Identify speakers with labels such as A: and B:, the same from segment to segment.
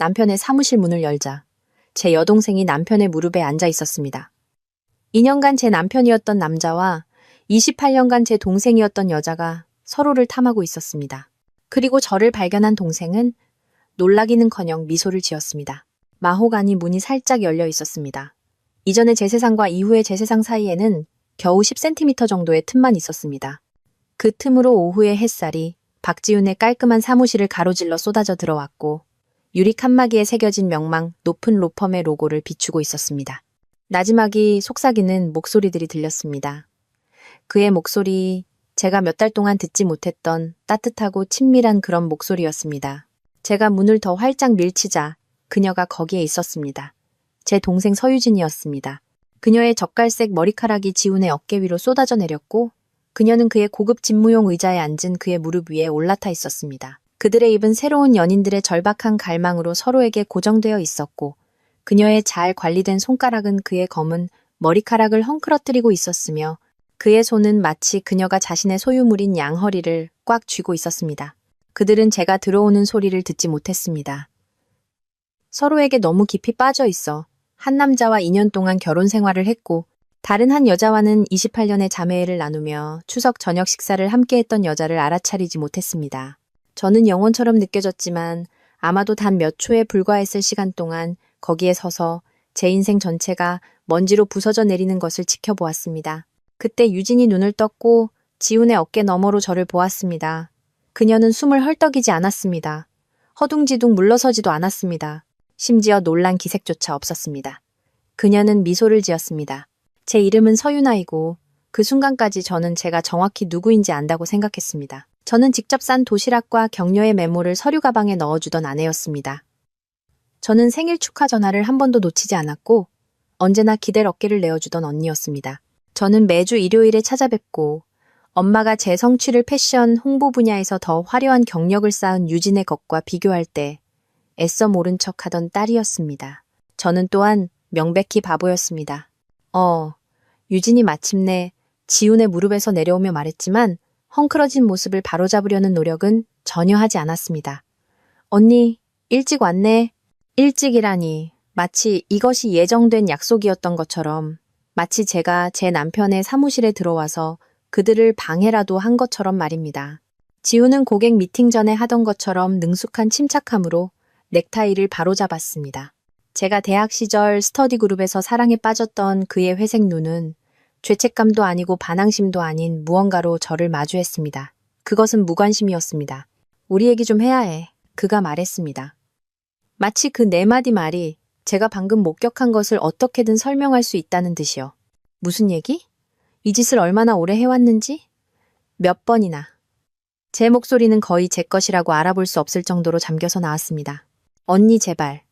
A: 남편의 사무실 문을 열자 제 여동생이 남편의 무릎에 앉아 있었습니다. 2년간 제 남편이었던 남자와 28년간 제 동생이었던 여자가 서로를 탐하고 있었습니다. 그리고 저를 발견한 동생은 놀라기는커녕 미소를 지었습니다. 마호가니 문이 살짝 열려 있었습니다. 이전의 제 세상과 이후의 제 세상 사이에는 겨우 10cm 정도의 틈만 있었습니다. 그 틈으로 오후의 햇살이 박지훈의 깔끔한 사무실을 가로질러 쏟아져 들어왔고 유리 칸막이에 새겨진 명망 높은 로펌의 로고를 비추고 있었습니다. 나지막이 속삭이는 목소리들이 들렸습니다. 그의 목소리, 제가 몇 달 동안 듣지 못했던 따뜻하고 친밀한 그런 목소리였습니다. 제가 문을 더 활짝 밀치자 그녀가 거기에 있었습니다. 제 동생 서유진이었습니다. 그녀의 젓갈색 머리카락이 지훈의 어깨 위로 쏟아져 내렸고 그녀는 그의 고급 집무용 의자에 앉은 그의 무릎 위에 올라타 있었습니다. 그들의 입은 새로운 연인들의 절박한 갈망으로 서로에게 고정되어 있었고 그녀의 잘 관리된 손가락은 그의 검은 머리카락을 헝클어뜨리고 있었으며 그의 손은 마치 그녀가 자신의 소유물인 양허리를 꽉 쥐고 있었습니다. 그들은 제가 들어오는 소리를 듣지 못했습니다. 서로에게 너무 깊이 빠져 있어 한 남자와 2년 동안 결혼 생활을 했고 다른 한 여자와는 28년의 자매애를 나누며 추석 저녁 식사를 함께했던 여자를 알아차리지 못했습니다. 저는 영원처럼 느껴졌지만 아마도 단 몇 초에 불과했을 시간 동안 거기에 서서 제 인생 전체가 먼지로 부서져 내리는 것을 지켜보았습니다. 그때 유진이 눈을 떴고 지훈의 어깨 너머로 저를 보았습니다. 그녀는 숨을 헐떡이지 않았습니다. 허둥지둥 물러서지도 않았습니다. 심지어 놀란 기색조차 없었습니다. 그녀는 미소를 지었습니다. 제 이름은 서유나이고 그 순간까지 저는 제가 정확히 누구인지 안다고 생각했습니다. 저는 직접 싼 도시락과 격려의 메모를 서류 가방에 넣어주던 아내였습니다. 저는 생일 축하 전화를 한 번도 놓치지 않았고 언제나 기댈 어깨를 내어주던 언니였습니다. 저는 매주 일요일에 찾아뵙고 엄마가 제 성취를 패션, 홍보 분야에서 더 화려한 경력을 쌓은 유진의 것과 비교할 때 애써 모른 척하던 딸이었습니다. 저는 또한 명백히 바보였습니다. 유진이 마침내 지훈의 무릎에서 내려오며 말했지만 헝클어진 모습을 바로잡으려는 노력은 전혀 하지 않았습니다. 언니, 일찍 왔네. 일찍이라니. 마치 이것이 예정된 약속이었던 것처럼, 마치 제가 제 남편의 사무실에 들어와서 그들을 방해라도 한 것처럼 말입니다. 지훈은 고객 미팅 전에 하던 것처럼 능숙한 침착함으로 넥타이를 바로잡았습니다. 제가 대학 시절 스터디 그룹에서 사랑에 빠졌던 그의 회색 눈은 죄책감도 아니고 반항심도 아닌 무언가로 저를 마주했습니다. 그것은 무관심이었습니다. 우리 얘기 좀 해야 해. 그가 말했습니다. 마치 그 네 마디 말이 제가 방금 목격한 것을 어떻게든 설명할 수 있다는 듯이요. 무슨 얘기? 이 짓을 얼마나 오래 해왔는지? 몇 번이나. 제 목소리는 거의 제 것이라고 알아볼 수 없을 정도로 잠겨서 나왔습니다. 언니 제발.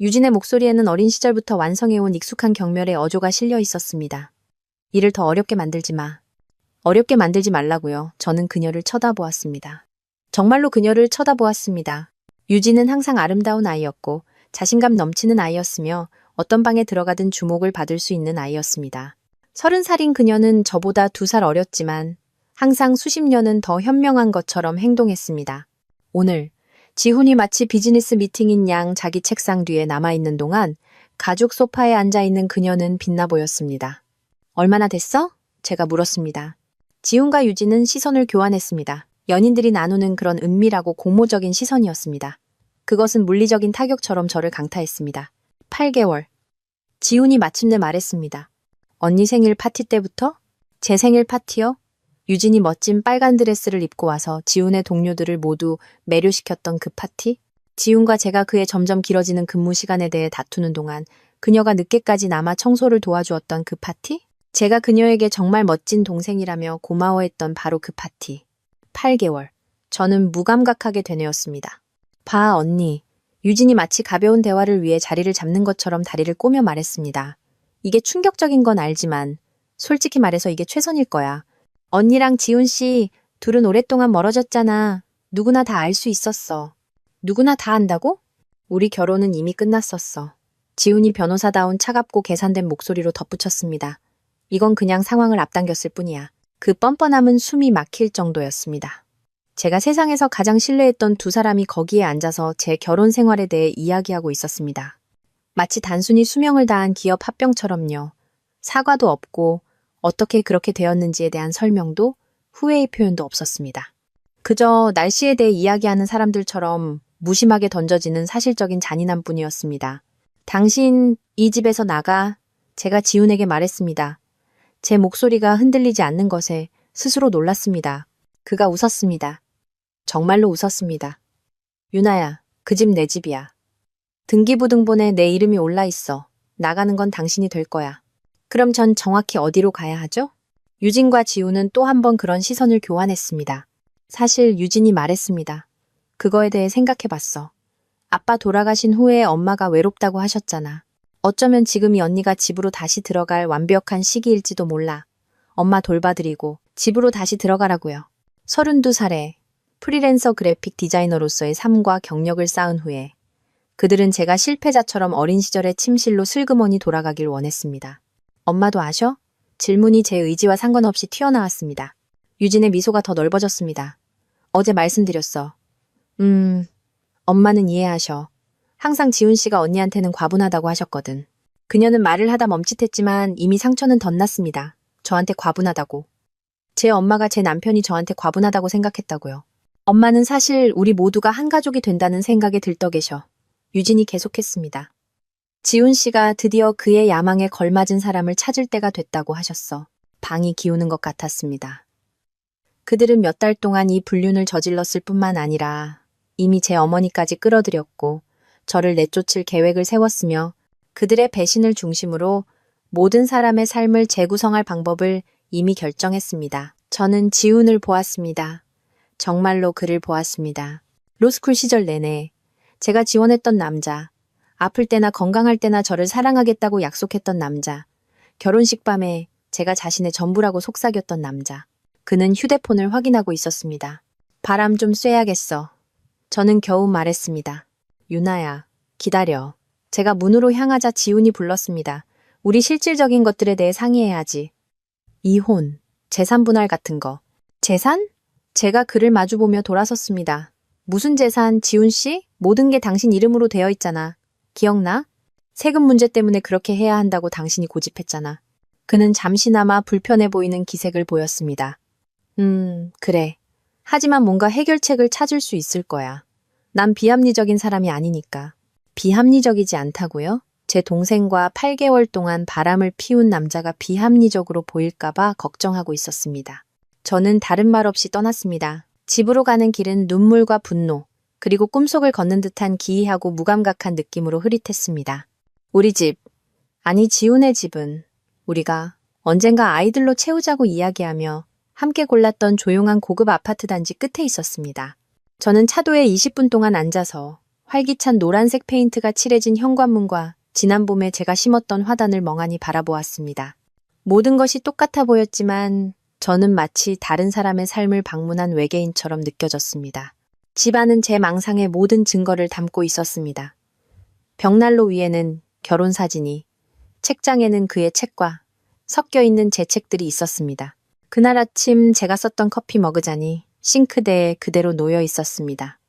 A: 유진의 목소리에는 어린 시절부터 완성해온 익숙한 경멸의 어조가 실려 있었습니다. 일을 더 어렵게 만들지 마. 어렵게 만들지 말라고요. 저는 그녀를 쳐다보았습니다. 정말로 그녀를 쳐다보았습니다. 유진은 항상 아름다운 아이였고 자신감 넘치는 아이였으며 어떤 방에 들어가든 주목을 받을 수 있는 아이였습니다. 30살인 그녀는 저보다 2살 어렸지만 항상 수십 년은 더 현명한 것처럼 행동했습니다. 오늘 지훈이 마치 비즈니스 미팅인 양 자기 책상 뒤에 남아있는 동안 가죽 소파에 앉아있는 그녀는 빛나 보였습니다. 얼마나 됐어? 제가 물었습니다. 지훈과 유진은 시선을 교환했습니다. 연인들이 나누는 그런 은밀하고 공모적인 시선이었습니다. 그것은 물리적인 타격처럼 저를 강타했습니다. 8개월. 지훈이 마침내 말했습니다. 언니 생일 파티 때부터? 제 생일 파티요? 유진이 멋진 빨간 드레스를 입고 와서 지훈의 동료들을 모두 매료시켰던 그 파티? 지훈과 제가 그의 점점 길어지는 근무 시간에 대해 다투는 동안 그녀가 늦게까지 남아 청소를 도와주었던 그 파티? 제가 그녀에게 정말 멋진 동생이라며 고마워했던 바로 그 파티. 8개월. 저는 무감각하게 되뇌었습니다. 봐, 언니. 유진이 마치 가벼운 대화를 위해 자리를 잡는 것처럼 다리를 꼬며 말했습니다. 이게 충격적인 건 알지만 솔직히 말해서 이게 최선일 거야. 언니랑 지훈 씨 둘은 오랫동안 멀어졌잖아. 누구나 다 알 수 있었어. 누구나 다 안다고? 우리 결혼은 이미 끝났었어. 지훈이 변호사다운 차갑고 계산된 목소리로 덧붙였습니다. 이건 그냥 상황을 앞당겼을 뿐이야. 그 뻔뻔함은 숨이 막힐 정도였습니다. 제가 세상에서 가장 신뢰했던 두 사람이 거기에 앉아서 제 결혼 생활에 대해 이야기하고 있었습니다. 마치 단순히 수명을 다한 기업 합병처럼요. 사과도 없고 어떻게 그렇게 되었는지에 대한 설명도 후회의 표현도 없었습니다. 그저 날씨에 대해 이야기하는 사람들처럼 무심하게 던져지는 사실적인 잔인함뿐이었습니다. 당신 이 집에서 나가. 제가 지훈에게 말했습니다. 제 목소리가 흔들리지 않는 것에 스스로 놀랐습니다. 그가 웃었습니다. 정말로 웃었습니다. 유나야, 그 집 내 집이야. 등기부등본에 내 이름이 올라 있어. 나가는 건 당신이 될 거야. 그럼 전 정확히 어디로 가야 하죠? 유진과 지훈은 또 한 번 그런 시선을 교환했습니다. 사실 유진이 말했습니다. 그거에 대해 생각해봤어. 아빠 돌아가신 후에 엄마가 외롭다고 하셨잖아. 어쩌면 지금 이 언니가 집으로 다시 들어갈 완벽한 시기일지도 몰라. 엄마 돌봐드리고 집으로 다시 들어가라고요. 32살에 프리랜서 그래픽 디자이너로서의 삶과 경력을 쌓은 후에 그들은 제가 실패자처럼 어린 시절의 침실로 슬그머니 돌아가길 원했습니다. 엄마도 아셔? 질문이 제 의지와 상관없이 튀어나왔습니다. 유진의 미소가 더 넓어졌습니다. 어제 말씀드렸어. 엄마는 이해하셔. 항상 지훈 씨가 언니한테는 과분하다고 하셨거든. 그녀는 말을 하다 멈칫했지만 이미 상처는 덧났습니다. 저한테 과분하다고. 제 엄마가 제 남편이 저한테 과분하다고 생각했다고요. 엄마는 사실 우리 모두가 한 가족이 된다는 생각에 들떠 계셔. 유진이 계속했습니다. 지훈 씨가 드디어 그의 야망에 걸맞은 사람을 찾을 때가 됐다고 하셨어. 방이 기우는 것 같았습니다. 그들은 몇 달 동안 이 불륜을 저질렀을 뿐만 아니라 이미 제 어머니까지 끌어들였고 저를 내쫓을 계획을 세웠으며 그들의 배신을 중심으로 모든 사람의 삶을 재구성할 방법을 이미 결정했습니다. 저는 지훈을 보았습니다. 정말로 그를 보았습니다. 로스쿨 시절 내내 제가 지원했던 남자, 아플 때나 건강할 때나 저를 사랑하겠다고 약속했던 남자, 결혼식 밤에 제가 자신의 전부라고 속삭였던 남자. 그는 휴대폰을 확인하고 있었습니다. 바람 좀 쐬야겠어. 저는 겨우 말했습니다. 유나야, 기다려. 제가 문으로 향하자 지훈이 불렀습니다. 우리 실질적인 것들에 대해 상의해야지. 이혼, 재산 분할 같은 거. 재산? 제가 그를 마주보며 돌아섰습니다. 무슨 재산, 지훈 씨? 모든 게 당신 이름으로 되어 있잖아. 기억나? 세금 문제 때문에 그렇게 해야 한다고 당신이 고집했잖아. 그는 잠시나마 불편해 보이는 기색을 보였습니다. 그래. 하지만 뭔가 해결책을 찾을 수 있을 거야. 난 비합리적인 사람이 아니니까. 비합리적이지 않다고요? 제 동생과 8개월 동안 바람을 피운 남자가 비합리적으로 보일까봐 걱정하고 있었습니다. 저는 다른 말 없이 떠났습니다. 집으로 가는 길은 눈물과 분노, 그리고 꿈속을 걷는 듯한 기이하고 무감각한 느낌으로 흐릿했습니다. 우리 집, 아니 지훈의 집은 우리가 언젠가 아이들로 채우자고 이야기하며 함께 골랐던 조용한 고급 아파트 단지 끝에 있었습니다. 저는 차도에 20분 동안 앉아서 활기찬 노란색 페인트가 칠해진 현관문과 지난 봄에 제가 심었던 화단을 멍하니 바라보았습니다. 모든 것이 똑같아 보였지만 저는 마치 다른 사람의 삶을 방문한 외계인처럼 느껴졌습니다. 집 안은 제 망상의 모든 증거를 담고 있었습니다. 벽난로 위에는 결혼 사진이, 책장에는 그의 책과 섞여 있는 제 책들이 있었습니다. 그날 아침 제가 썼던 커피 머그잔이 싱크대에 그대로 놓여 있었습니다.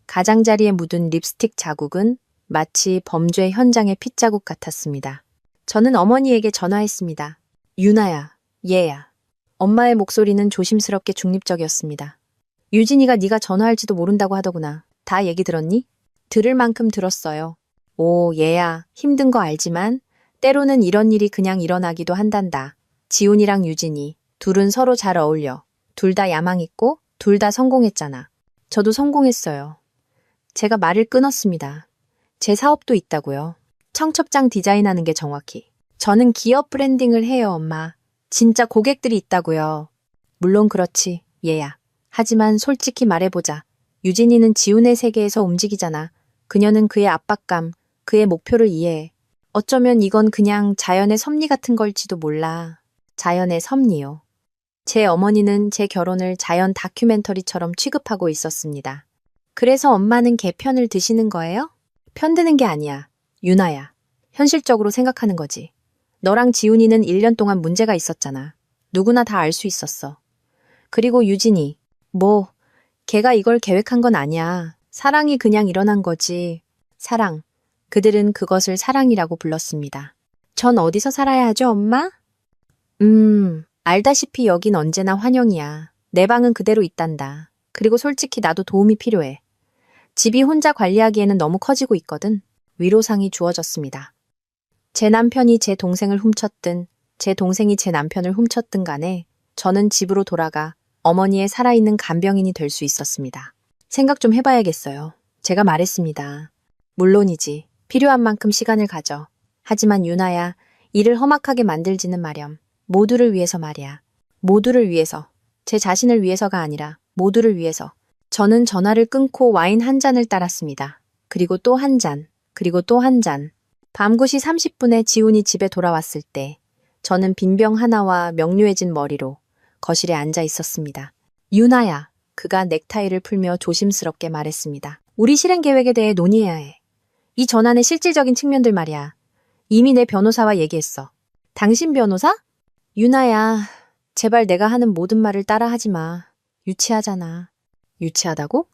A: 가장자리에 묻은 립스틱 자국은 마치 범죄 현장의 핏자국 같았습니다. 저는 어머니에게 전화했습니다. 유나야, 얘야. 엄마의 목소리는 조심스럽게 중립적이었습니다. 유진이가 네가 전화할지도 모른다고 하더구나. 다 얘기 들었니? 들을 만큼 들었어요. 오, 얘야. 힘든 거 알지만 때로는 이런 일이 그냥 일어나기도 한단다. 지훈이랑 유진이. 둘은 서로 잘 어울려. 둘 다 야망 있고 둘 다 성공했잖아. 저도 성공했어요. 제가 말을 끊었습니다. 제 사업도 있다고요. 청첩장 디자인하는 게 정확히. 저는 기업 브랜딩을 해요, 엄마. 진짜 고객들이 있다고요. 물론 그렇지, 얘야. 하지만 솔직히 말해보자. 유진이는 지훈의 세계에서 움직이잖아. 그녀는 그의 압박감, 그의 목표를 이해해. 어쩌면 이건 그냥 자연의 섭리 같은 걸지도 몰라. 자연의 섭리요. 제 어머니는 제 결혼을 자연 다큐멘터리처럼 취급하고 있었습니다. 그래서 엄마는 걔 편을 드시는 거예요? 편드는 게 아니야. 유나야. 현실적으로 생각하는 거지. 너랑 지훈이는 1년 동안 문제가 있었잖아. 누구나 다 알 수 있었어. 그리고 유진이. 걔가 이걸 계획한 건 아니야. 사랑이 그냥 일어난 거지. 사랑. 그들은 그것을 사랑이라고 불렀습니다. 전 어디서 살아야 하죠, 엄마? 알다시피 여긴 언제나 환영이야. 내 방은 그대로 있단다. 그리고 솔직히 나도 도움이 필요해. 집이 혼자 관리하기에는 너무 커지고 있거든. 위로상이 주어졌습니다. 제 남편이 제 동생을 훔쳤든, 제 동생이 제 남편을 훔쳤든 간에 저는 집으로 돌아가 어머니의 살아있는 간병인이 될 수 있었습니다. 생각 좀 해봐야겠어요. 제가 말했습니다. 물론이지. 필요한 만큼 시간을 가져. 하지만 유나야, 일을 험악하게 만들지는 마렴. 모두를 위해서 말이야. 모두를 위해서. 제 자신을 위해서가 아니라 모두를 위해서. 저는 전화를 끊고 와인 한 잔을 따랐습니다. 그리고 또 한 잔. 그리고 또 한 잔. 밤 9시 30분에 지훈이 집에 돌아왔을 때 저는 빈병 하나와 명료해진 머리로 거실에 앉아 있었습니다. 유나야, 그가 넥타이를 풀며 조심스럽게 말했습니다. 우리 실행 계획에 대해 논의해야 해. 이 전환의 실질적인 측면들 말이야. 이미 내 변호사와 얘기했어. 당신 변호사? 유나야, 제발 내가 하는 모든 말을 따라하지 마. 유치하잖아. 유치하다고?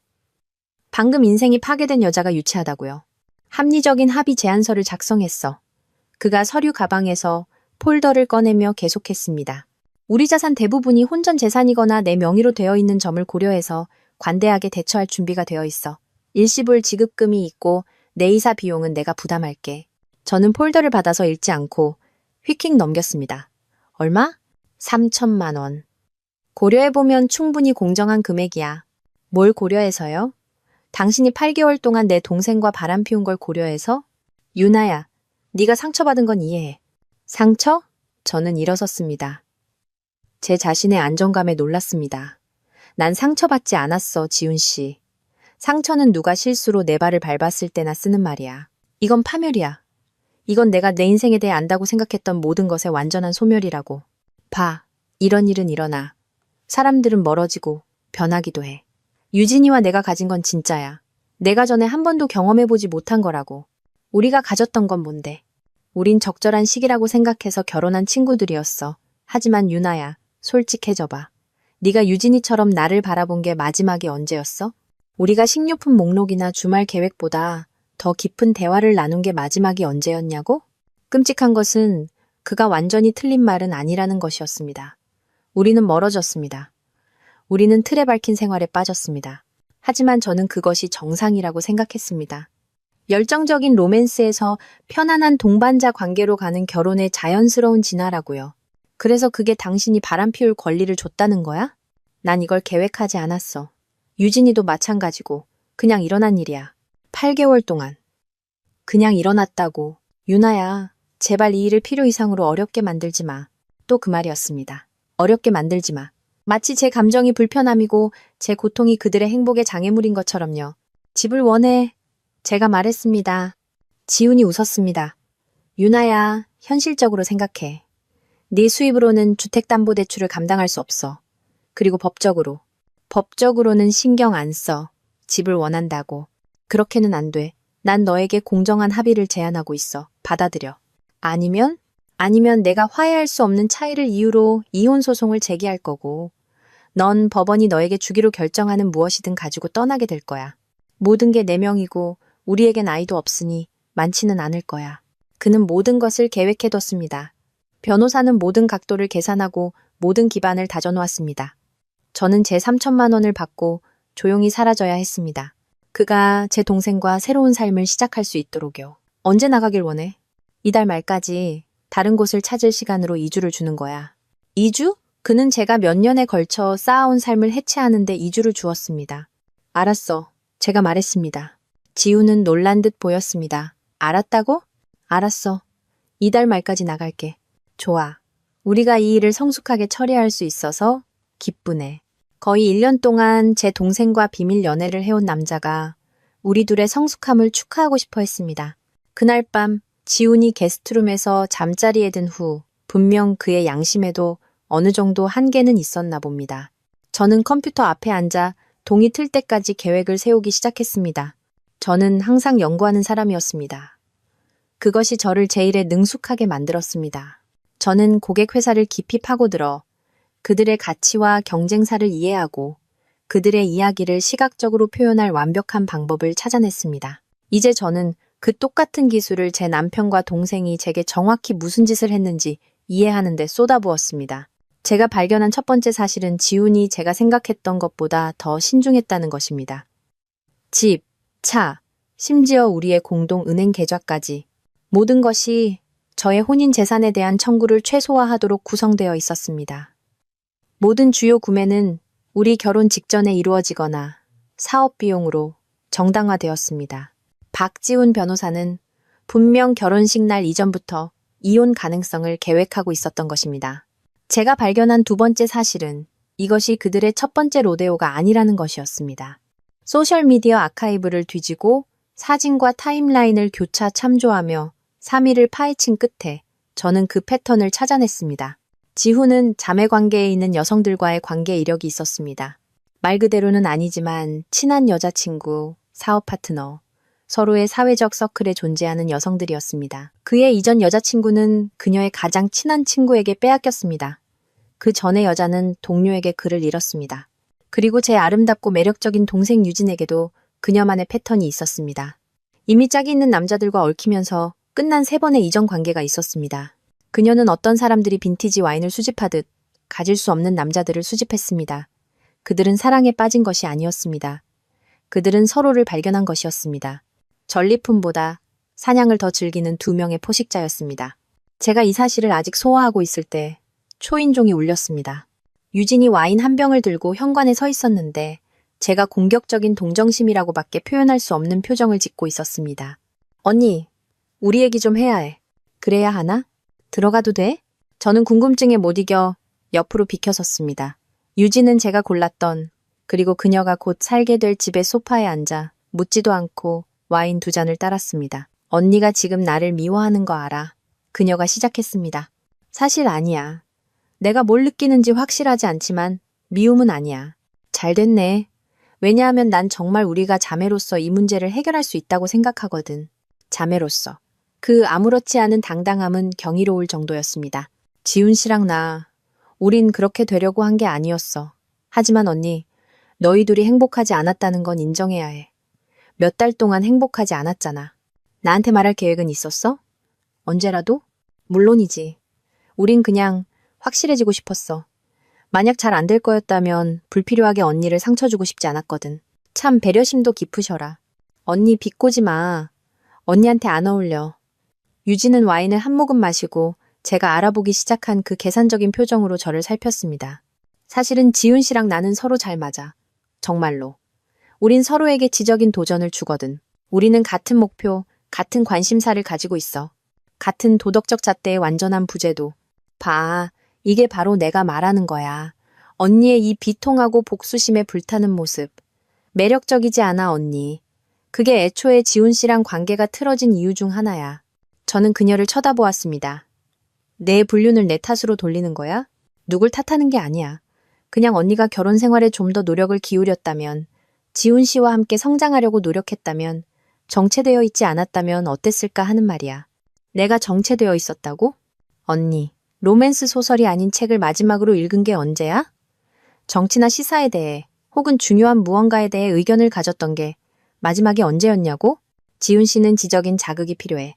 A: 방금 인생이 파괴된 여자가 유치하다고요. 합리적인 합의 제안서를 작성했어. 그가 서류 가방에서 폴더를 꺼내며 계속했습니다. 우리 자산 대부분이 혼전 재산이거나 내 명의로 되어 있는 점을 고려해서 관대하게 대처할 준비가 되어 있어. 일시불 지급금이 있고 내 이사 비용은 내가 부담할게. 저는 폴더를 받아서 읽지 않고 휙휙 넘겼습니다. 얼마? 3천만 원. 고려해보면 충분히 공정한 금액이야. 뭘 고려해서요? 당신이 8개월 동안 내 동생과 바람 피운 걸 고려해서? 유나야, 네가 상처받은 건 이해해. 상처? 저는 일어섰습니다. 제 자신의 안정감에 놀랐습니다. 난 상처받지 않았어, 지훈 씨. 상처는 누가 실수로 내 발을 밟았을 때나 쓰는 말이야. 이건 파멸이야. 이건 내가 내 인생에 대해 안다고 생각했던 모든 것의 완전한 소멸이라고. 봐, 이런 일은 일어나. 사람들은 멀어지고 변하기도 해. 유진이와 내가 가진 건 진짜야. 내가 전에 한 번도 경험해보지 못한 거라고. 우리가 가졌던 건 뭔데? 우린 적절한 시기라고 생각해서 결혼한 친구들이었어. 하지만 유나야, 솔직해져봐. 네가 유진이처럼 나를 바라본 게 마지막이 언제였어? 우리가 식료품 목록이나 주말 계획보다 더 깊은 대화를 나눈 게 마지막이 언제였냐고? 끔찍한 것은 그가 완전히 틀린 말은 아니라는 것이었습니다. 우리는 멀어졌습니다. 우리는 틀에 박힌 생활에 빠졌습니다. 하지만 저는 그것이 정상이라고 생각했습니다. 열정적인 로맨스에서 편안한 동반자 관계로 가는 결혼의 자연스러운 진화라고요. 그래서 그게 당신이 바람 피울 권리를 줬다는 거야? 난 이걸 계획하지 않았어. 유진이도 마찬가지고 그냥 일어난 일이야. 8개월 동안. 그냥 일어났다고. 유나야, 제발 이 일을 필요 이상으로 어렵게 만들지 마. 또 그 말이었습니다. 어렵게 만들지 마. 마치 제 감정이 불편함이고 제 고통이 그들의 행복의 장애물인 것처럼요. 집을 원해. 제가 말했습니다. 지훈이 웃었습니다. 유나야, 현실적으로 생각해. 네 수입으로는 주택담보대출을 감당할 수 없어. 그리고 법적으로는 신경 안 써. 집을 원한다고. 그렇게는 안 돼. 난 너에게 공정한 합의를 제안하고 있어. 받아들여. 아니면 내가 화해할 수 없는 차이를 이유로 이혼 소송을 제기할 거고, 넌 법원이 너에게 주기로 결정하는 무엇이든 가지고 떠나게 될 거야. 모든 게 내 명이고 우리에겐 아이도 없으니 많지는 않을 거야. 그는 모든 것을 계획해뒀습니다. 변호사는 모든 각도를 계산하고 모든 기반을 다져놓았습니다. 저는 제 3천만 원을 받고 조용히 사라져야 했습니다. 그가 제 동생과 새로운 삶을 시작할 수 있도록요. 언제 나가길 원해? 이달 말까지 다른 곳을 찾을 시간으로 2주를 주는 거야. 2주? 그는 제가 몇 년에 걸쳐 쌓아온 삶을 해체하는 데 2주를 주었습니다. 알았어. 제가 말했습니다. 지우는 놀란 듯 보였습니다. 알았다고? 알았어. 이달 말까지 나갈게. 좋아. 우리가 이 일을 성숙하게 처리할 수 있어서 기쁘네. 거의 1년 동안 제 동생과 비밀 연애를 해온 남자가 우리 둘의 성숙함을 축하하고 싶어 했습니다. 그날 밤 지훈이 게스트룸에서 잠자리에 든 후 분명 그의 양심에도 어느 정도 한계는 있었나 봅니다. 저는 컴퓨터 앞에 앉아 동이 틀 때까지 계획을 세우기 시작했습니다. 저는 항상 연구하는 사람이었습니다. 그것이 저를 제 일에 능숙하게 만들었습니다. 저는 고객 회사를 깊이 파고들어 그들의 가치와 경쟁사를 이해하고 그들의 이야기를 시각적으로 표현할 완벽한 방법을 찾아냈습니다. 이제 저는 그 똑같은 기술을 제 남편과 동생이 제게 정확히 무슨 짓을 했는지 이해하는 데 쏟아부었습니다. 제가 발견한 첫 번째 사실은 지훈이 제가 생각했던 것보다 더 신중했다는 것입니다. 집, 차, 심지어 우리의 공동 은행 계좌까지 모든 것이 저의 혼인 재산에 대한 청구를 최소화하도록 구성되어 있었습니다. 모든 주요 구매는 우리 결혼 직전에 이루어지거나 사업 비용으로 정당화되었습니다. 박지훈 변호사는 분명 결혼식 날 이전부터 이혼 가능성을 계획하고 있었던 것입니다. 제가 발견한 두 번째 사실은 이것이 그들의 첫 번째 로데오가 아니라는 것이었습니다. 소셜미디어 아카이브를 뒤지고 사진과 타임라인을 교차 참조하며 3일을 파헤친 끝에 저는 그 패턴을 찾아냈습니다. 지훈은 자매 관계에 있는 여성들과의 관계 이력이 있었습니다. 말 그대로는 아니지만 친한 여자친구, 사업 파트너, 서로의 사회적 서클에 존재하는 여성들이었습니다. 그의 이전 여자친구는 그녀의 가장 친한 친구에게 빼앗겼습니다. 그 전의 여자는 동료에게 그를 잃었습니다. 그리고 제 아름답고 매력적인 동생 유진에게도 그녀만의 패턴이 있었습니다. 이미 짝이 있는 남자들과 얽히면서 끝난 3번의 이전 관계가 있었습니다. 그녀는 어떤 사람들이 빈티지 와인을 수집하듯 가질 수 없는 남자들을 수집했습니다. 그들은 사랑에 빠진 것이 아니었습니다. 그들은 서로를 발견한 것이었습니다. 전리품보다 사냥을 더 즐기는 2명의 포식자였습니다. 제가 이 사실을 아직 소화하고 있을 때 초인종이 울렸습니다. 유진이 와인 한 병을 들고 현관에 서 있었는데 제가 공격적인 동정심이라고밖에 표현할 수 없는 표정을 짓고 있었습니다. 언니, 우리 얘기 좀 해야 해. 그래야 하나? 들어가도 돼? 저는 궁금증에 못 이겨 옆으로 비켜섰습니다. 유진은 제가 골랐던 그리고 그녀가 곧 살게 될 집의 소파에 앉아 묻지도 않고 와인 2잔을 따랐습니다. 언니가 지금 나를 미워하는 거 알아? 그녀가 시작했습니다. 사실 아니야. 내가 뭘 느끼는지 확실하지 않지만 미움은 아니야. 잘 됐네. 왜냐하면 난 정말 우리가 자매로서 이 문제를 해결할 수 있다고 생각하거든. 자매로서. 그 아무렇지 않은 당당함은 경이로울 정도였습니다. 지훈 씨랑 우린 그렇게 되려고 한 게 아니었어. 하지만 언니, 너희 둘이 행복하지 않았다는 건 인정해야 해. 몇 달 동안 행복하지 않았잖아. 나한테 말할 계획은 있었어? 언제라도? 물론이지. 우린 그냥 확실해지고 싶었어. 만약 잘 안 될 거였다면 불필요하게 언니를 상처 주고 싶지 않았거든. 참 배려심도 깊으셔라. 언니 비꼬지 마. 언니한테 안 어울려. 유진은 와인을 한 모금 마시고 제가 알아보기 시작한 그 계산적인 표정으로 저를 살폈습니다. 사실은 지훈 씨랑 나는 서로 잘 맞아. 정말로. 우린 서로에게 지적인 도전을 주거든. 우리는 같은 목표, 같은 관심사를 가지고 있어. 같은 도덕적 잣대의 완전한 부재도. 봐, 이게 바로 내가 말하는 거야. 언니의 이 비통하고 복수심에 불타는 모습. 매력적이지 않아, 언니. 그게 애초에 지훈 씨랑 관계가 틀어진 이유 중 하나야. 저는 그녀를 쳐다보았습니다. 내 불륜을 내 탓으로 돌리는 거야? 누굴 탓하는 게 아니야. 그냥 언니가 결혼 생활에 좀 더 노력을 기울였다면, 지훈 씨와 함께 성장하려고 노력했다면, 정체되어 있지 않았다면 어땠을까 하는 말이야. 내가 정체되어 있었다고? 언니, 로맨스 소설이 아닌 책을 마지막으로 읽은 게 언제야? 정치나 시사에 대해 혹은 중요한 무언가에 대해 의견을 가졌던 게 마지막이 언제였냐고? 지훈 씨는 지적인 자극이 필요해.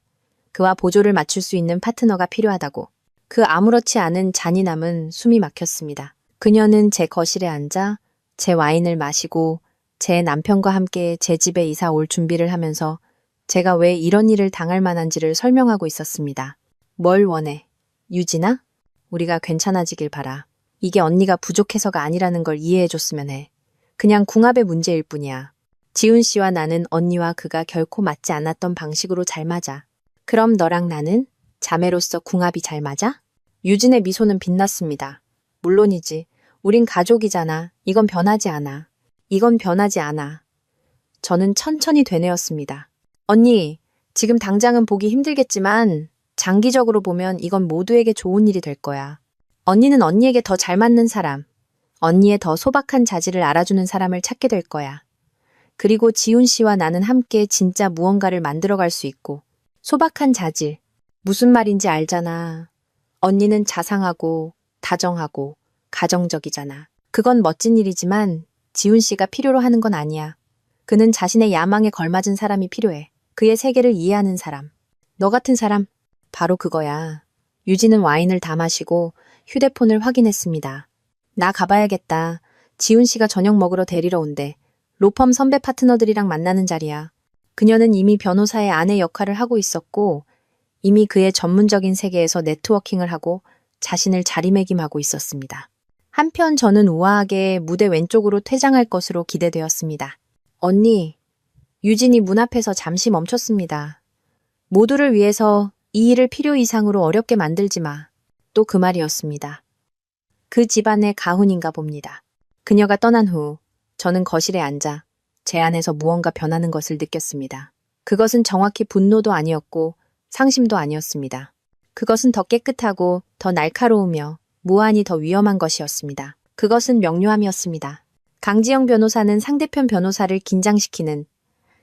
A: 그와 보조를 맞출 수 있는 파트너가 필요하다고. 그 아무렇지 않은 잔인함은 숨이 막혔습니다. 그녀는 제 거실에 앉아 제 와인을 마시고 제 남편과 함께 제 집에 이사 올 준비를 하면서 제가 왜 이런 일을 당할 만한지를 설명하고 있었습니다. 뭘 원해? 유진아? 우리가 괜찮아지길 바라. 이게 언니가 부족해서가 아니라는 걸 이해해줬으면 해. 그냥 궁합의 문제일 뿐이야. 지훈 씨와 나는 언니와 그가 결코 맞지 않았던 방식으로 잘 맞아. 그럼 너랑 나는 자매로서 궁합이 잘 맞아? 유진의 미소는 빛났습니다. 물론이지. 우린 가족이잖아. 이건 변하지 않아. 이건 변하지 않아. 저는 천천히 되뇌었습니다. 언니, 지금 당장은 보기 힘들겠지만 장기적으로 보면 이건 모두에게 좋은 일이 될 거야. 언니는 언니에게 더 잘 맞는 사람, 언니의 더 소박한 자질을 알아주는 사람을 찾게 될 거야. 그리고 지훈 씨와 나는 함께 진짜 무언가를 만들어갈 수 있고. 소박한 자질. 무슨 말인지 알잖아. 언니는 자상하고 다정하고 가정적이잖아. 그건 멋진 일이지만 지훈 씨가 필요로 하는 건 아니야. 그는 자신의 야망에 걸맞은 사람이 필요해. 그의 세계를 이해하는 사람. 너 같은 사람, 바로 그거야. 유진은 와인을 다 마시고 휴대폰을 확인했습니다. 나 가봐야겠다. 지훈 씨가 저녁 먹으러 데리러 온대. 로펌 선배 파트너들이랑 만나는 자리야. 그녀는 이미 변호사의 아내 역할을 하고 있었고 이미 그의 전문적인 세계에서 네트워킹을 하고 자신을 자리매김하고 있었습니다. 한편 저는 우아하게 무대 왼쪽으로 퇴장할 것으로 기대되었습니다. 언니, 유진이 문 앞에서 잠시 멈췄습니다. 모두를 위해서 이 일을 필요 이상으로 어렵게 만들지 마. 또 그 말이었습니다. 그 집안의 가훈인가 봅니다. 그녀가 떠난 후 저는 거실에 앉아 제 안에서 무언가 변하는 것을 느꼈습니다. 그것은 정확히 분노도 아니었고 상심도 아니었습니다. 그것은 더 깨끗하고 더 날카로우며 무한히 더 위험한 것이었습니다. 그것은 명료함이었습니다. 강지영 변호사는 상대편 변호사를 긴장시키는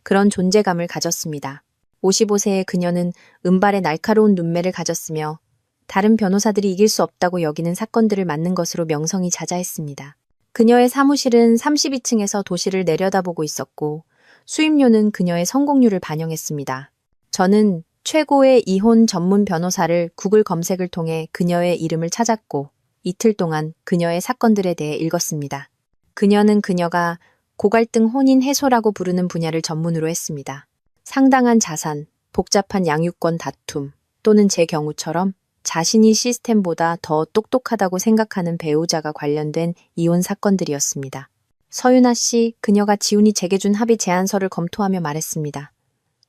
A: 그런 존재감을 가졌습니다. 55세의 그녀는 은발의 날카로운 눈매를 가졌으며 다른 변호사들이 이길 수 없다고 여기는 사건들을 맡는 것으로 명성이 자자했습니다. 그녀의 사무실은 32층에서 도시를 내려다보고 있었고 수임료는 그녀의 성공률을 반영했습니다. 저는 최고의 이혼 전문 변호사를 구글 검색을 통해 그녀의 이름을 찾았고 이틀 동안 그녀의 사건들에 대해 읽었습니다. 그녀는 그녀가 고갈등 혼인 해소라고 부르는 분야를 전문으로 했습니다. 상당한 자산, 복잡한 양육권 다툼 또는 제 경우처럼 자신이 시스템보다 더 똑똑하다고 생각하는 배우자가 관련된 이혼 사건들이었습니다. 서윤아 씨, 그녀가 지훈이 제게 준 합의 제안서를 검토하며 말했습니다.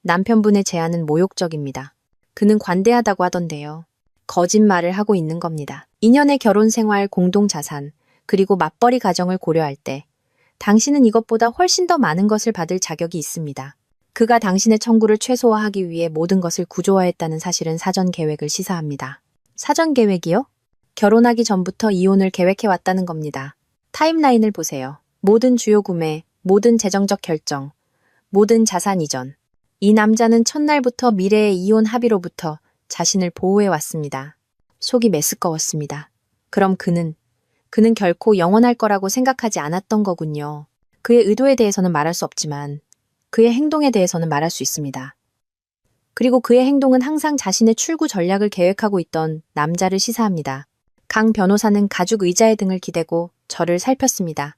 A: 남편분의 제안은 모욕적입니다. 그는 관대하다고 하던데요. 거짓말을 하고 있는 겁니다. 2년의 결혼 생활, 공동 자산, 그리고 맞벌이 가정을 고려할 때 당신은 이것보다 훨씬 더 많은 것을 받을 자격이 있습니다. 그가 당신의 청구를 최소화하기 위해 모든 것을 구조화했다는 사실은 사전 계획을 시사합니다. 사전 계획이요? 결혼하기 전부터 이혼을 계획해왔다는 겁니다. 타임라인을 보세요. 모든 주요 구매, 모든 재정적 결정, 모든 자산 이전. 이 남자는 첫날부터 미래의 이혼 합의로부터 자신을 보호해왔습니다. 속이 메스꺼웠습니다. 그럼 그는 결코 영원할 거라고 생각하지 않았던 거군요. 그의 의도에 대해서는 말할 수 없지만 그의 행동에 대해서는 말할 수 있습니다. 그리고 그의 행동은 항상 자신의 출구 전략을 계획하고 있던 남자를 시사합니다. 강 변호사는 가죽 의자의 등을 기대고 저를 살폈습니다.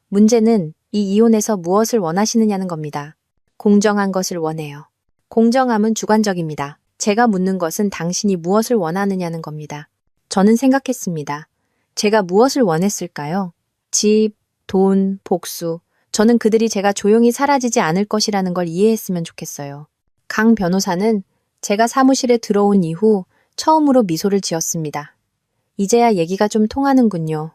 A: 문제는 이 이혼에서 무엇을 원하시느냐는 겁니다. 공정한 것을 원해요. 공정함은 주관적입니다. 제가 묻는 것은 당신이 무엇을 원하느냐는 겁니다. 저는 생각했습니다. 제가 무엇을 원했을까요? 집, 돈, 복수. 저는 그들이 제가 조용히 사라지지 않을 것이라는 걸 이해했으면 좋겠어요. 강 변호사는 제가 사무실에 들어온 이후 처음으로 미소를 지었습니다. 이제야 얘기가 좀 통하는군요.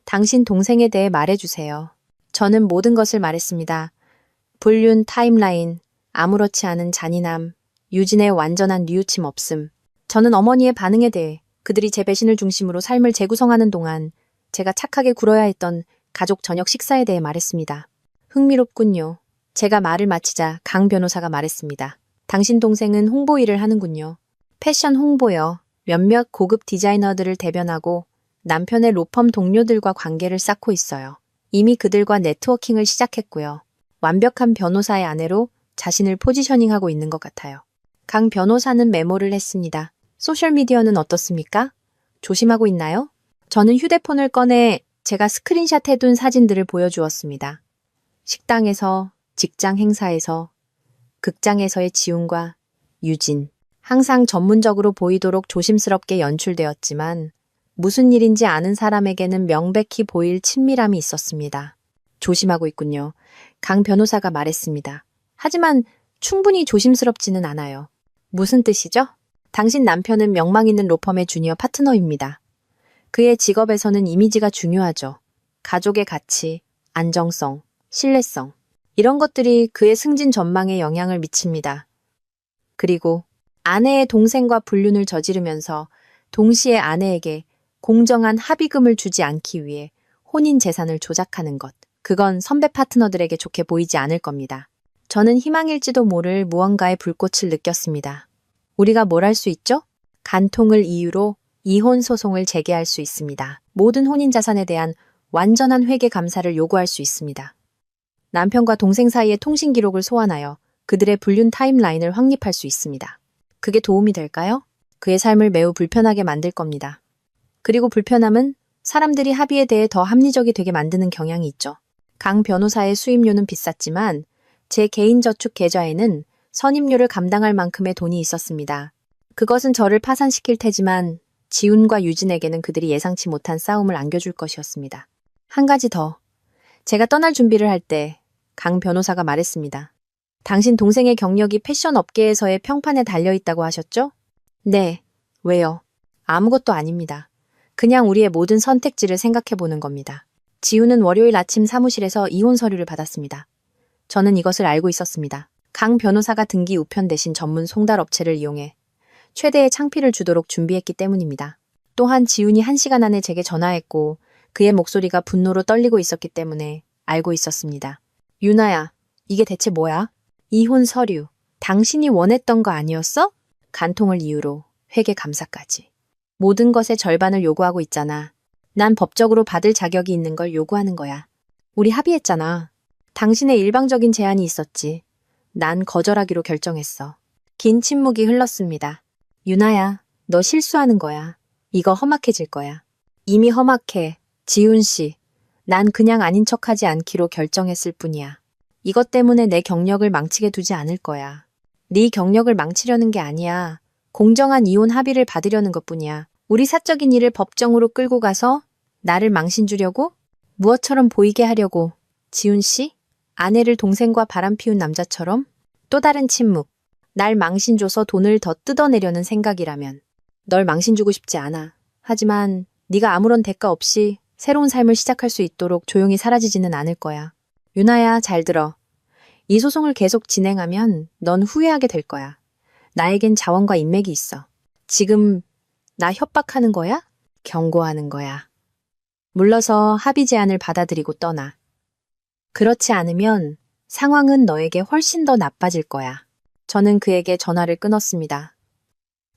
A: 당신 동생에 대해 말해주세요. 저는 모든 것을 말했습니다. 불륜, 타임라인, 아무렇지 않은 잔인함, 유진의 완전한 뉘우침 없음. 저는 어머니의 반응에 대해 그들이 제 배신을 중심으로 삶을 재구성하는 동안 제가 착하게 굴어야 했던 가족 저녁 식사에 대해 말했습니다. 흥미롭군요. 제가 말을 마치자 강 변호사가 말했습니다. 당신 동생은 홍보 일을 하는군요. 패션 홍보요. 몇몇 고급 디자이너들을 대변하고 남편의 로펌 동료들과 관계를 쌓고 있어요. 이미 그들과 네트워킹을 시작했고요. 완벽한 변호사의 아내로 자신을 포지셔닝하고 있는 것 같아요. 강 변호사는 메모를 했습니다. 소셜미디어는 어떻습니까? 조심하고 있나요? 저는 휴대폰을 꺼내 제가 스크린샷 해둔 사진들을 보여주었습니다. 식당에서, 직장 행사에서, 극장에서의 지훈과 유진. 항상 전문적으로 보이도록 조심스럽게 연출되었지만 무슨 일인지 아는 사람에게는 명백히 보일 친밀함이 있었습니다. 조심하고 있군요. 강 변호사가 말했습니다. 하지만 충분히 조심스럽지는 않아요. 무슨 뜻이죠? 당신 남편은 명망 있는 로펌의 주니어 파트너입니다. 그의 직업에서는 이미지가 중요하죠. 가족의 가치, 안정성, 신뢰성. 이런 것들이 그의 승진 전망에 영향을 미칩니다. 그리고 아내의 동생과 불륜을 저지르면서 동시에 아내에게 공정한 합의금을 주지 않기 위해 혼인 재산을 조작하는 것. 그건 선배 파트너들에게 좋게 보이지 않을 겁니다. 저는 희망일지도 모를 무언가의 불꽃을 느꼈습니다. 우리가 뭘 할 수 있죠? 간통을 이유로 이혼 소송을 제기할 수 있습니다. 모든 혼인 자산에 대한 완전한 회계 감사를 요구할 수 있습니다. 남편과 동생 사이의 통신 기록을 소환하여 그들의 불륜 타임라인을 확립할 수 있습니다. 그게 도움이 될까요? 그의 삶을 매우 불편하게 만들 겁니다. 그리고 불편함은 사람들이 합의에 대해 더 합리적이 되게 만드는 경향이 있죠. 강 변호사의 수임료는 비쌌지만 제 개인 저축 계좌에는 선임료를 감당할 만큼의 돈이 있었습니다. 그것은 저를 파산시킬 테지만 지훈과 유진에게는 그들이 예상치 못한 싸움을 안겨줄 것이었습니다. 한 가지 더. 제가 떠날 준비를 할 때 강 변호사가 말했습니다. 당신 동생의 경력이 패션 업계에서의 평판에 달려있다고 하셨죠? 네. 왜요? 아무것도 아닙니다. 그냥 우리의 모든 선택지를 생각해보는 겁니다. 지훈은 월요일 아침 사무실에서 이혼 서류를 받았습니다. 저는 이것을 알고 있었습니다. 강 변호사가 등기 우편 대신 전문 송달 업체를 이용해 최대의 창피를 주도록 준비했기 때문입니다. 또한 지훈이 1시간 안에 제게 전화했고 그의 목소리가 분노로 떨리고 있었기 때문에 알고 있었습니다. 유나야, 이게 대체 뭐야? 이혼 서류. 당신이 원했던 거 아니었어? 간통을 이유로 회계 감사까지. 모든 것의 절반을 요구하고 있잖아. 난 법적으로 받을 자격이 있는 걸 요구하는 거야. 우리 합의했잖아. 당신의 일방적인 제안이 있었지. 난 거절하기로 결정했어. 긴 침묵이 흘렀습니다. 유나야, 너 실수하는 거야. 이거 험악해질 거야. 이미 험악해. 지훈 씨. 난 그냥 아닌 척하지 않기로 결정했을 뿐이야. 이것 때문에 내 경력을 망치게 두지 않을 거야. 네 경력을 망치려는 게 아니야. 공정한 이혼 합의를 받으려는 것뿐이야. 우리 사적인 일을 법정으로 끌고 가서 나를 망신 주려고? 무엇처럼 보이게 하려고. 지훈 씨? 아내를 동생과 바람 피운 남자처럼? 또 다른 침묵. 날 망신 줘서 돈을 더 뜯어내려는 생각이라면. 널 망신 주고 싶지 않아. 하지만 네가 아무런 대가 없이 새로운 삶을 시작할 수 있도록 조용히 사라지지는 않을 거야. 유나야, 잘 들어. 이 소송을 계속 진행하면 넌 후회하게 될 거야. 나에겐 자원과 인맥이 있어. 지금 나 협박하는 거야? 경고하는 거야. 물러서 합의 제안을 받아들이고 떠나. 그렇지 않으면 상황은 너에게 훨씬 더 나빠질 거야. 저는 그에게 전화를 끊었습니다.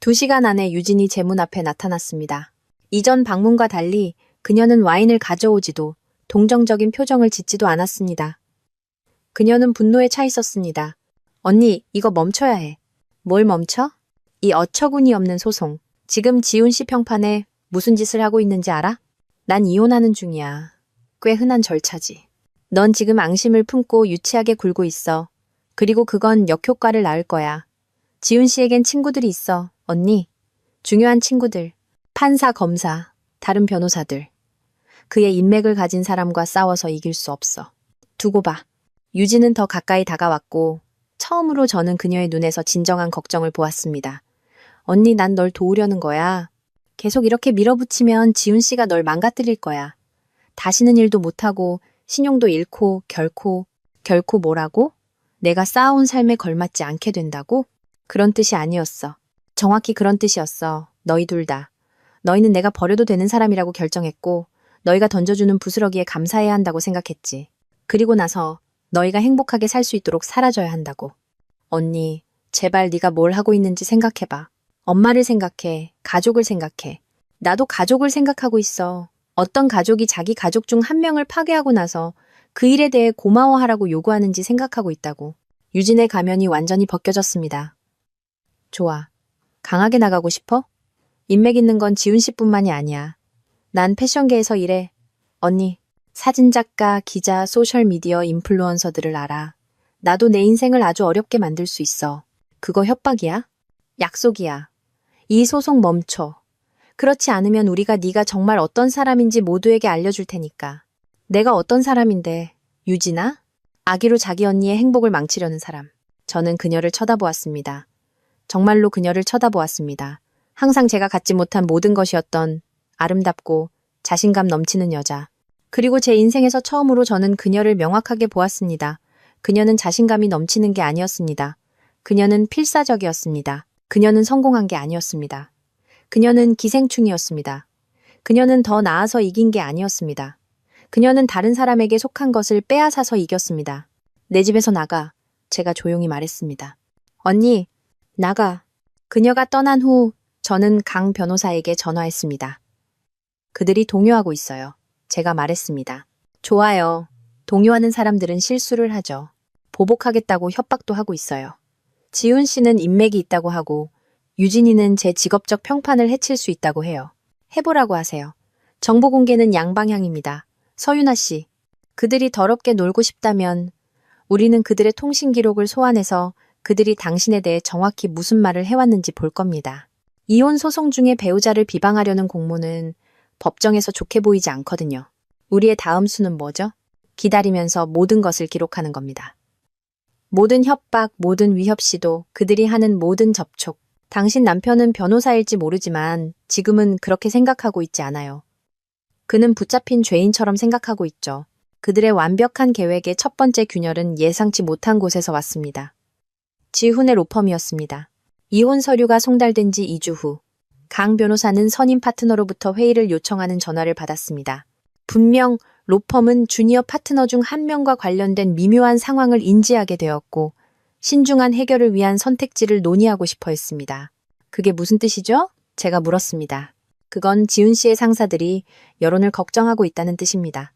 A: 2시간 안에 유진이 제 문 앞에 나타났습니다. 이전 방문과 달리 그녀는 와인을 가져오지도 동정적인 표정을 짓지도 않았습니다. 그녀는 분노에 차 있었습니다. 언니, 이거 멈춰야 해. 뭘 멈춰? 이 어처구니 없는 소송. 지금 지훈 씨 평판에 무슨 짓을 하고 있는지 알아? 난 이혼하는 중이야. 꽤 흔한 절차지. 넌 지금 앙심을 품고 유치하게 굴고 있어. 그리고 그건 역효과를 낳을 거야. 지훈 씨에겐 친구들이 있어. 언니. 중요한 친구들. 판사, 검사, 다른 변호사들. 그의 인맥을 가진 사람과 싸워서 이길 수 없어. 두고 봐. 유진은 더 가까이 다가왔고 처음으로 저는 그녀의 눈에서 진정한 걱정을 보았습니다. 언니, 난 널 도우려는 거야. 계속 이렇게 밀어붙이면 지훈 씨가 널 망가뜨릴 거야. 다시는 일도 못하고 신용도 잃고 결코 뭐라고? 내가 쌓아온 삶에 걸맞지 않게 된다고? 그런 뜻이 아니었어. 정확히 그런 뜻이었어. 너희 둘 다. 너희는 내가 버려도 되는 사람이라고 결정했고 너희가 던져주는 부스러기에 감사해야 한다고 생각했지. 그리고 나서 너희가 행복하게 살 수 있도록 사라져야 한다고. 언니, 제발 네가 뭘 하고 있는지 생각해봐. 엄마를 생각해. 가족을 생각해. 나도 가족을 생각하고 있어. 어떤 가족이 자기 가족 중 한 명을 파괴하고 나서 그 일에 대해 고마워하라고 요구하는지 생각하고 있다고. 유진의 가면이 완전히 벗겨졌습니다. 좋아. 강하게 나가고 싶어? 인맥 있는 건 지훈 씨뿐만이 아니야. 난 패션계에서 일해. 언니, 사진작가, 기자, 소셜미디어 인플루언서들을 알아. 나도 내 인생을 아주 어렵게 만들 수 있어. 그거 협박이야? 약속이야. 이 소송 멈춰. 그렇지 않으면 우리가 네가 정말 어떤 사람인지 모두에게 알려줄 테니까. 내가 어떤 사람인데, 유진아? 아기로 자기 언니의 행복을 망치려는 사람. 저는 그녀를 쳐다보았습니다. 정말로 그녀를 쳐다보았습니다. 항상 제가 갖지 못한 모든 것이었던 아름답고 자신감 넘치는 여자. 그리고 제 인생에서 처음으로 저는 그녀를 명확하게 보았습니다. 그녀는 자신감이 넘치는 게 아니었습니다. 그녀는 필사적이었습니다. 그녀는 성공한 게 아니었습니다. 그녀는 기생충이었습니다. 그녀는 더 나아서 이긴 게 아니었습니다. 그녀는 다른 사람에게 속한 것을 빼앗아서 이겼습니다. 내 집에서 나가. 제가 조용히 말했습니다. 언니, 나가. 그녀가 떠난 후 저는 강 변호사에게 전화했습니다. 그들이 동요하고 있어요. 제가 말했습니다. 좋아요. 동요하는 사람들은 실수를 하죠. 보복하겠다고 협박도 하고 있어요. 지훈 씨는 인맥이 있다고 하고 유진이는 제 직업적 평판을 해칠 수 있다고 해요. 해보라고 하세요. 정보 공개는 양방향입니다. 서윤아 씨, 그들이 더럽게 놀고 싶다면 우리는 그들의 통신 기록을 소환해서 그들이 당신에 대해 정확히 무슨 말을 해왔는지 볼 겁니다. 이혼 소송 중에 배우자를 비방하려는 공모는 법정에서 좋게 보이지 않거든요. 우리의 다음 수는 뭐죠? 기다리면서 모든 것을 기록하는 겁니다. 모든 협박, 모든 위협 시도, 그들이 하는 모든 접촉. 당신 남편은 변호사일지 모르지만 지금은 그렇게 생각하고 있지 않아요. 그는 붙잡힌 죄인처럼 생각하고 있죠. 그들의 완벽한 계획의 첫 번째 균열은 예상치 못한 곳에서 왔습니다. 지훈의 로펌이었습니다. 이혼 서류가 송달된 지 2주 후, 강 변호사는 선임 파트너로부터 회의를 요청하는 전화를 받았습니다. 분명 로펌은 주니어 파트너 중 한 명과 관련된 미묘한 상황을 인지하게 되었고, 신중한 해결을 위한 선택지를 논의하고 싶어 했습니다. 그게 무슨 뜻이죠? 제가 물었습니다. 그건 지훈 씨의 상사들이 여론을 걱정하고 있다는 뜻입니다.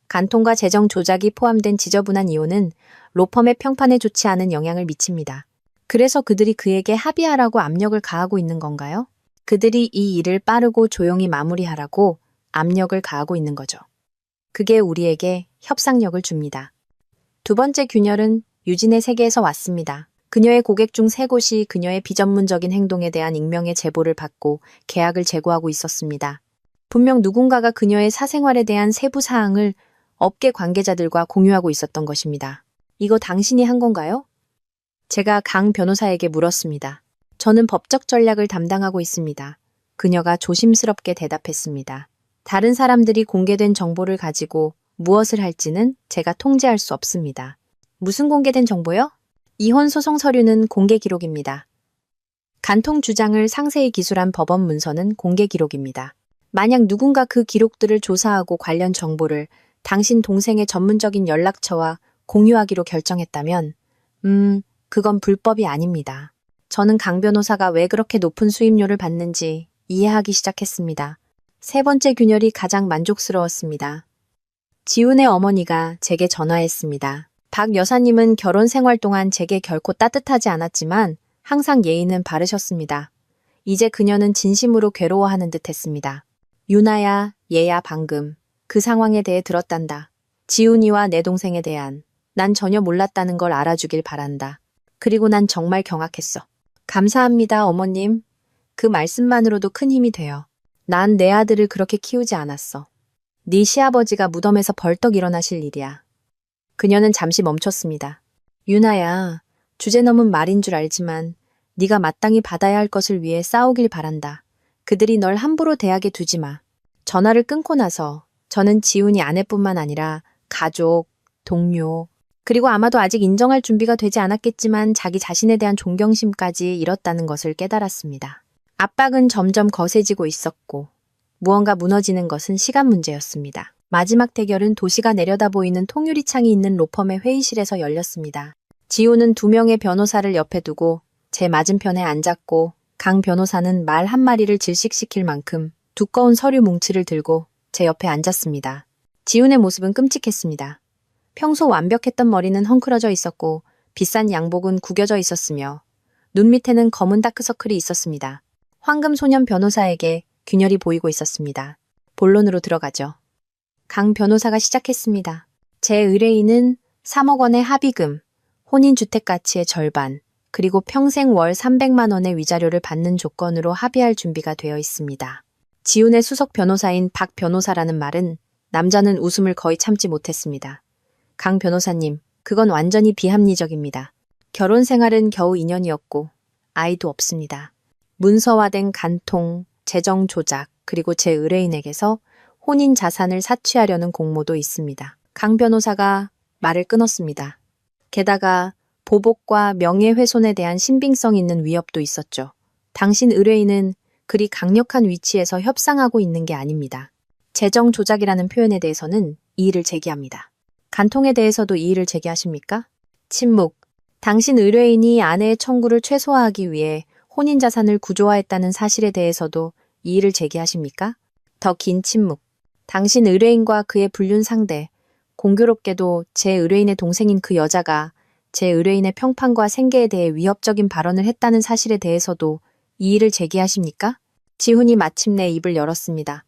A: 간통과 재정 조작이 포함된 지저분한 이혼은 로펌의 평판에 좋지 않은 영향을 미칩니다. 그래서 그들이 그에게 합의하라고 압력을 가하고 있는 건가요? 그들이 이 일을 빠르고 조용히 마무리하라고 압력을 가하고 있는 거죠. 그게 우리에게 협상력을 줍니다. 두 번째 균열은 유진의 세계에서 왔습니다. 그녀의 고객 중 3곳이 그녀의 비전문적인 행동에 대한 익명의 제보를 받고 계약을 재고하고 있었습니다. 분명 누군가가 그녀의 사생활에 대한 세부 사항을 업계 관계자들과 공유하고 있었던 것입니다. 이거 당신이 한 건가요? 제가 강 변호사에게 물었습니다. 저는 법적 전략을 담당하고 있습니다. 그녀가 조심스럽게 대답했습니다. 다른 사람들이 공개된 정보를 가지고 무엇을 할지는 제가 통제할 수 없습니다. 무슨 공개된 정보요? 이혼 소송 서류는 공개 기록입니다. 간통 주장을 상세히 기술한 법원 문서는 공개 기록입니다. 만약 누군가 그 기록들을 조사하고 관련 정보를 당신 동생의 전문적인 연락처와 공유하기로 결정했다면, 그건 불법이 아닙니다. 저는 강 변호사가 왜 그렇게 높은 수임료를 받는지 이해하기 시작했습니다. 세 번째 균열이 가장 만족스러웠습니다. 지훈의 어머니가 제게 전화했습니다. 박 여사님은 결혼 생활 동안 제게 결코 따뜻하지 않았지만 항상 예의는 바르셨습니다. 이제 그녀는 진심으로 괴로워하는 듯 했습니다. 유나야, 얘야 방금 그 상황에 대해 들었단다. 지훈이와 내 동생에 대한 난 전혀 몰랐다는 걸 알아주길 바란다. 그리고 난 정말 경악했어. 감사합니다, 어머님. 그 말씀만으로도 큰 힘이 돼요. 난 내 아들을 그렇게 키우지 않았어. 네 시아버지가 무덤에서 벌떡 일어나실 일이야. 그녀는 잠시 멈췄습니다. 유나야, 주제 넘은 말인 줄 알지만 네가 마땅히 받아야 할 것을 위해 싸우길 바란다. 그들이 널 함부로 대하게 두지 마. 전화를 끊고 나서 저는 지훈이 아내뿐만 아니라 가족, 동료, 그리고 아마도 아직 인정할 준비가 되지 않았겠지만 자기 자신에 대한 존경심까지 잃었다는 것을 깨달았습니다. 압박은 점점 거세지고 있었고 무언가 무너지는 것은 시간 문제였습니다. 마지막 대결은 도시가 내려다 보이는 통유리창이 있는 로펌의 회의실에서 열렸습니다. 지훈은 2명의 변호사를 옆에 두고 제 맞은편에 앉았고 강 변호사는 말 한마디를 질식시킬 만큼 두꺼운 서류 뭉치를 들고 제 옆에 앉았습니다. 지훈의 모습은 끔찍했습니다. 평소 완벽했던 머리는 헝클어져 있었고 비싼 양복은 구겨져 있었으며 눈 밑에는 검은 다크서클이 있었습니다. 황금소년 변호사에게 균열이 보이고 있었습니다. 본론으로 들어가죠. 강 변호사가 시작했습니다. 제 의뢰인은 3억 원의 합의금, 혼인주택 가치의 절반, 그리고 평생 월 300만 원의 위자료를 받는 조건으로 합의할 준비가 되어 있습니다. 지훈의 수석 변호사인 박 변호사라는 말은 남자는 웃음을 거의 참지 못했습니다. 강 변호사님, 그건 완전히 비합리적입니다. 결혼 생활은 겨우 2년이었고 아이도 없습니다. 문서화된 간통, 재정 조작, 그리고 제 의뢰인에게서 혼인 자산을 사취하려는 공모도 있습니다. 강 변호사가 말을 끊었습니다. 게다가 보복과 명예훼손에 대한 신빙성 있는 위협도 있었죠. 당신 의뢰인은 그리 강력한 위치에서 협상하고 있는 게 아닙니다. 재정 조작이라는 표현에 대해서는 이의를 제기합니다. 간통에 대해서도 이의를 제기하십니까? 침묵. 당신 의뢰인이 아내의 청구를 최소화하기 위해 혼인 자산을 구조화했다는 사실에 대해서도 이의를 제기하십니까? 더 긴 침묵. 당신 의뢰인과 그의 불륜 상대, 공교롭게도 제 의뢰인의 동생인 그 여자가 제 의뢰인의 평판과 생계에 대해 위협적인 발언을 했다는 사실에 대해서도 이의를 제기하십니까? 지훈이 마침내 입을 열었습니다.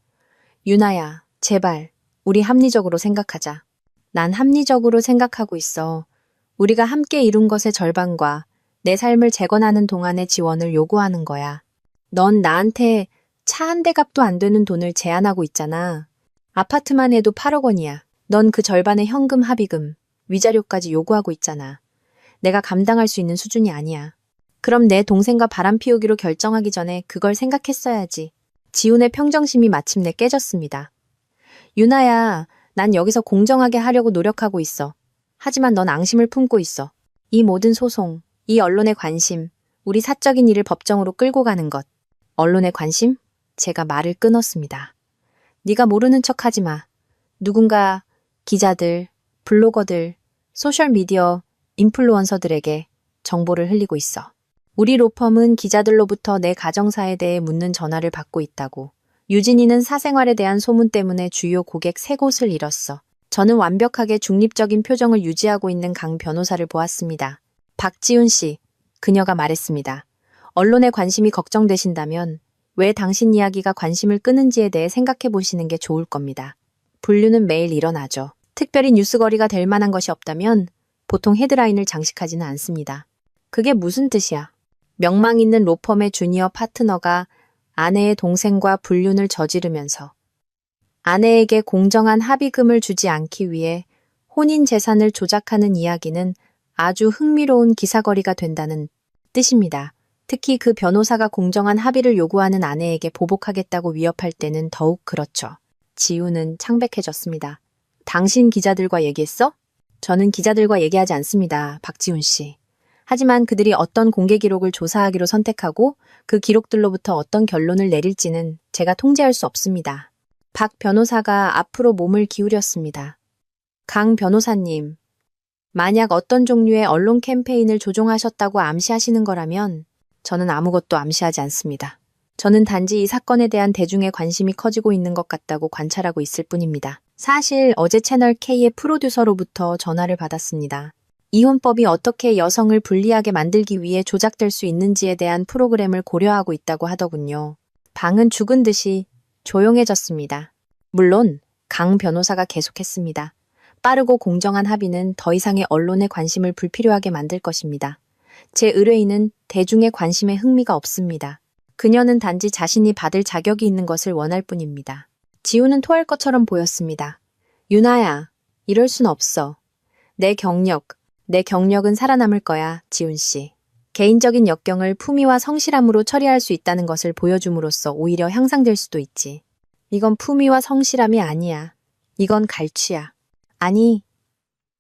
A: 유나야, 제발, 우리 합리적으로 생각하자. 난 합리적으로 생각하고 있어. 우리가 함께 이룬 것의 절반과 내 삶을 재건하는 동안의 지원을 요구하는 거야. 넌 나한테 차 한 대 값도 안 되는 돈을 제안하고 있잖아. 아파트만 해도 8억 원이야. 넌 그 절반의 현금 합의금, 위자료까지 요구하고 있잖아. 내가 감당할 수 있는 수준이 아니야. 그럼 내 동생과 바람 피우기로 결정하기 전에 그걸 생각했어야지. 지훈의 평정심이 마침내 깨졌습니다. 유나야, 난 여기서 공정하게 하려고 노력하고 있어. 하지만 넌 앙심을 품고 있어. 이 모든 소송, 이 언론의 관심, 우리 사적인 일을 법정으로 끌고 가는 것. 언론의 관심? 제가 말을 끊었습니다. 네가 모르는 척 하지 마. 누군가 기자들, 블로거들, 소셜미디어, 인플루언서들에게 정보를 흘리고 있어. 우리 로펌은 기자들로부터 내 가정사에 대해 묻는 전화를 받고 있다고. 유진이는 사생활에 대한 소문 때문에 주요 고객 3곳을 잃었어. 저는 완벽하게 중립적인 표정을 유지하고 있는 강 변호사를 보았습니다. 박지훈 씨, 그녀가 말했습니다. 언론의 관심이 걱정되신다면 왜 당신 이야기가 관심을 끄는지에 대해 생각해 보시는 게 좋을 겁니다. 불륜은 매일 일어나죠. 특별히 뉴스거리가 될 만한 것이 없다면 보통 헤드라인을 장식하지는 않습니다. 그게 무슨 뜻이야? 명망 있는 로펌의 주니어 파트너가 아내의 동생과 불륜을 저지르면서 아내에게 공정한 합의금을 주지 않기 위해 혼인 재산을 조작하는 이야기는 아주 흥미로운 기사거리가 된다는 뜻입니다. 특히 그 변호사가 공정한 합의를 요구하는 아내에게 보복하겠다고 위협할 때는 더욱 그렇죠. 지우는 창백해졌습니다. 당신 기자들과 얘기했어? 저는 기자들과 얘기하지 않습니다, 박지훈 씨. 하지만 그들이 어떤 공개 기록을 조사하기로 선택하고 그 기록들로부터 어떤 결론을 내릴지는 제가 통제할 수 없습니다. 박 변호사가 앞으로 몸을 기울였습니다. 강 변호사님, 만약 어떤 종류의 언론 캠페인을 조종하셨다고 암시하시는 거라면 저는 아무것도 암시하지 않습니다. 저는 단지 이 사건에 대한 대중의 관심이 커지고 있는 것 같다고 관찰하고 있을 뿐입니다. 사실 어제 채널 K의 프로듀서로부터 전화를 받았습니다. 이혼법이 어떻게 여성을 불리하게 만들기 위해 조작될 수 있는지에 대한 프로그램을 고려하고 있다고 하더군요. 방은 죽은 듯이 조용해졌습니다. 물론 강 변호사가 계속했습니다. 빠르고 공정한 합의는 더 이상의 언론의 관심을 불필요하게 만들 것입니다. 제 의뢰인은 대중의 관심에 흥미가 없습니다. 그녀는 단지 자신이 받을 자격이 있는 것을 원할 뿐입니다. 지우는 토할 것처럼 보였습니다. 유나야, 이럴 순 없어. 내 경력은 살아남을 거야, 지훈 씨. 개인적인 역경을 품위와 성실함으로 처리할 수 있다는 것을 보여줌으로써 오히려 향상될 수도 있지. 이건 품위와 성실함이 아니야. 이건 갈취야. 아니,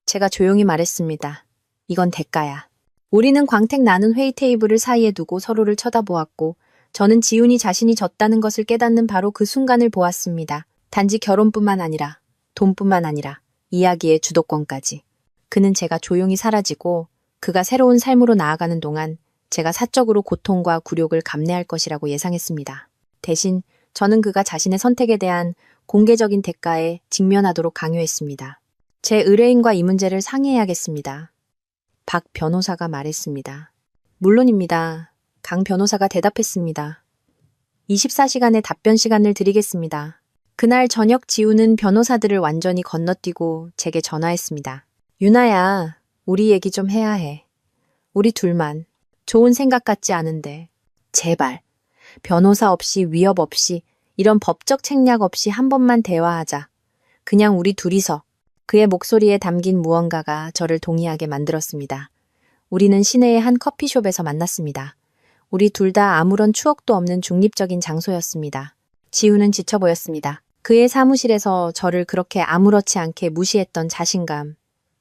A: 제가 조용히 말했습니다. 이건 대가야. 우리는 광택 나는 회의 테이블을 사이에 두고 서로를 쳐다보았고 저는 지훈이 자신이 졌다는 것을 깨닫는 바로 그 순간을 보았습니다. 단지 결혼뿐만 아니라 돈뿐만 아니라 이야기의 주도권까지. 그는 제가 조용히 사라지고 그가 새로운 삶으로 나아가는 동안 제가 사적으로 고통과 굴욕을 감내할 것이라고 예상했습니다. 대신 저는 그가 자신의 선택에 대한 공개적인 대가에 직면하도록 강요했습니다. 제 의뢰인과 이 문제를 상의해야겠습니다. 박 변호사가 말했습니다. 물론입니다. 강 변호사가 대답했습니다. 24시간의 답변 시간을 드리겠습니다. 그날 저녁 지우는 변호사들을 완전히 건너뛰고 제게 전화했습니다. 유나야, 우리 얘기 좀 해야 해. 우리 둘만. 좋은 생각 같지 않은데. 제발. 변호사 없이 위협 없이 이런 법적 책략 없이 한 번만 대화하자. 그냥 우리 둘이서. 그의 목소리에 담긴 무언가가 저를 동의하게 만들었습니다. 우리는 시내의 한 커피숍에서 만났습니다. 우리 둘 다 아무런 추억도 없는 중립적인 장소였습니다. 지우는 지쳐 보였습니다. 그의 사무실에서 저를 그렇게 아무렇지 않게 무시했던 자신감.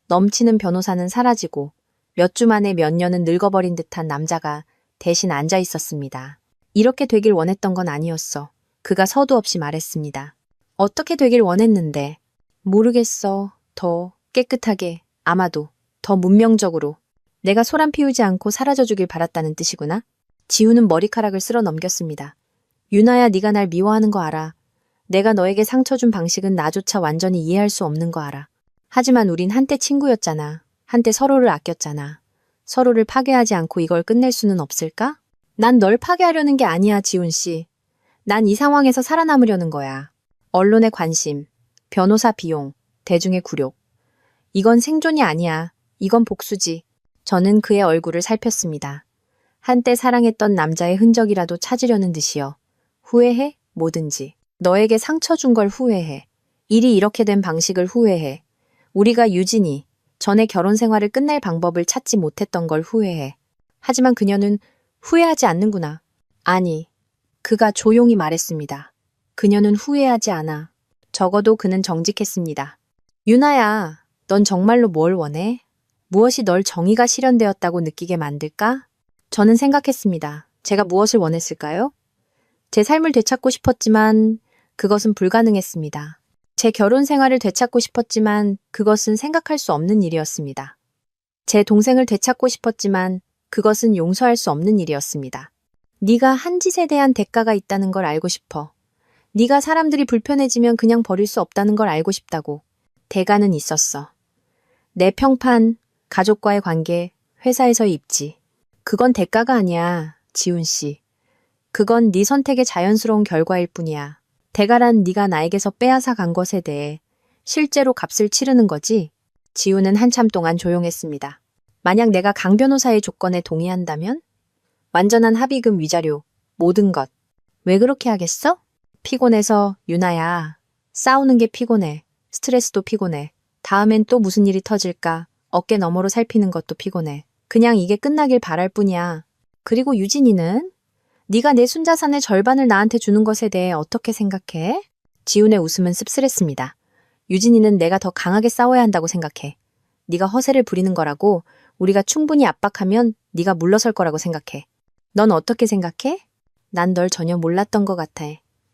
A: 넘치는 변호사는 사라지고 몇 주 만에 몇 년은 늙어버린 듯한 남자가 대신 앉아 있었습니다. 이렇게 되길 원했던 건 아니었어. 그가 서두 없이 말했습니다. 어떻게 되길 원했는데. 모르겠어. 더 깨끗하게, 아마도 더 문명적으로. 내가 소란 피우지 않고 사라져주길 바랐다는 뜻이구나. 지우는 머리카락을 쓸어 넘겼습니다. 유나야, 네가 날 미워하는 거 알아. 내가 너에게 상처 준 방식은 나조차 완전히 이해할 수 없는 거 알아. 하지만 우린 한때 친구였잖아. 한때 서로를 아꼈잖아. 서로를 파괴하지 않고 이걸 끝낼 수는 없을까? 난 널 파괴하려는 게 아니야, 지훈 씨. 난 이 상황에서 살아남으려는 거야. 언론의 관심, 변호사 비용, 대중의 굴욕. 이건 생존이 아니야. 이건 복수지. 저는 그의 얼굴을 살폈습니다. 한때 사랑했던 남자의 흔적이라도 찾으려는 듯이요. 후회해? 뭐든지. 너에게 상처 준 걸 후회해. 일이 이렇게 된 방식을 후회해. 우리가 유진이 전에 결혼 생활을 끝낼 방법을 찾지 못했던 걸 후회해. 하지만 그녀는 후회하지 않는구나. 아니, 그가 조용히 말했습니다. 그녀는 후회하지 않아. 적어도 그는 정직했습니다. 유나야, 넌 정말로 뭘 원해? 무엇이 널 정의가 실현되었다고 느끼게 만들까? 저는 생각했습니다. 제가 무엇을 원했을까요? 제 삶을 되찾고 싶었지만 그것은 불가능했습니다. 제 결혼 생활을 되찾고 싶었지만 그것은 생각할 수 없는 일이었습니다. 제 동생을 되찾고 싶었지만 그것은 용서할 수 없는 일이었습니다. 네가 한 짓에 대한 대가가 있다는 걸 알고 싶어. 네가 사람들이 불편해지면 그냥 버릴 수 없다는 걸 알고 싶다고. 대가는 있었어. 내 평판, 가족과의 관계, 회사에서의 입지. 그건 대가가 아니야, 지훈 씨. 그건 네 선택의 자연스러운 결과일 뿐이야. 대가란 네가 나에게서 빼앗아 간 것에 대해 실제로 값을 치르는 거지. 지훈은 한참 동안 조용했습니다. 만약 내가 강 변호사의 조건에 동의한다면? 완전한 합의금 위자료, 모든 것. 왜 그렇게 하겠어? 피곤해서, 유나야. 싸우는 게 피곤해. 스트레스도 피곤해. 다음엔 또 무슨 일이 터질까? 어깨 너머로 살피는 것도 피곤해. 그냥 이게 끝나길 바랄 뿐이야. 그리고 유진이는? 네가 내 순자산의 절반을 나한테 주는 것에 대해 어떻게 생각해? 지훈의 웃음은 씁쓸했습니다. 유진이는 내가 더 강하게 싸워야 한다고 생각해. 네가 허세를 부리는 거라고, 우리가 충분히 압박하면 네가 물러설 거라고 생각해. 넌 어떻게 생각해? 난 널 전혀 몰랐던 것 같아.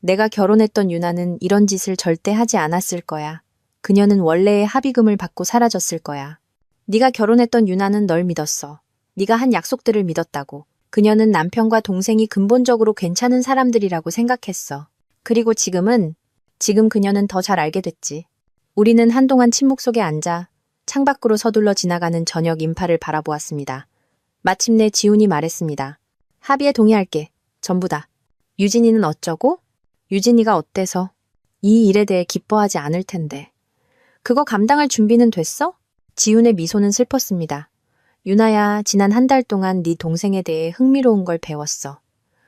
A: 내가 결혼했던 유나는 이런 짓을 절대 하지 않았을 거야. 그녀는 원래의 합의금을 받고 사라졌을 거야. 네가 결혼했던 유나는 널 믿었어. 네가 한 약속들을 믿었다고. 그녀는 남편과 동생이 근본적으로 괜찮은 사람들이라고 생각했어. 그리고 지금 그녀는 더 잘 알게 됐지. 우리는 한동안 침묵 속에 앉아 창밖으로 서둘러 지나가는 저녁 인파를 바라보았습니다. 마침내 지훈이 말했습니다. 합의에 동의할게. 전부 다. 유진이는 어쩌고? 유진이가 어때서? 이 일에 대해 기뻐하지 않을 텐데. 그거 감당할 준비는 됐어? 지훈의 미소는 슬펐습니다. 유나야, 지난 한 달 동안 네 동생에 대해 흥미로운 걸 배웠어.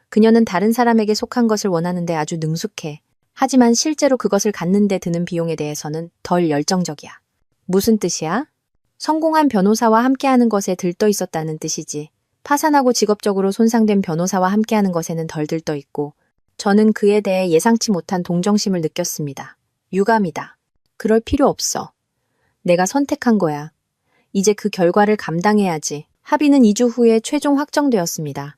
A: 그녀는 다른 사람에게 속한 것을 원하는데 아주 능숙해. 하지만 실제로 그것을 갖는 데 드는 비용에 대해서는 덜 열정적이야. 무슨 뜻이야? 성공한 변호사와 함께하는 것에 들떠 있었다는 뜻이지. 파산하고 직업적으로 손상된 변호사와 함께하는 것에는 덜 들떠 있고, 저는 그에 대해 예상치 못한 동정심을 느꼈습니다. 유감이다. 그럴 필요 없어. 내가 선택한 거야. 이제 그 결과를 감당해야지. 합의는 2주 후에 최종 확정되었습니다.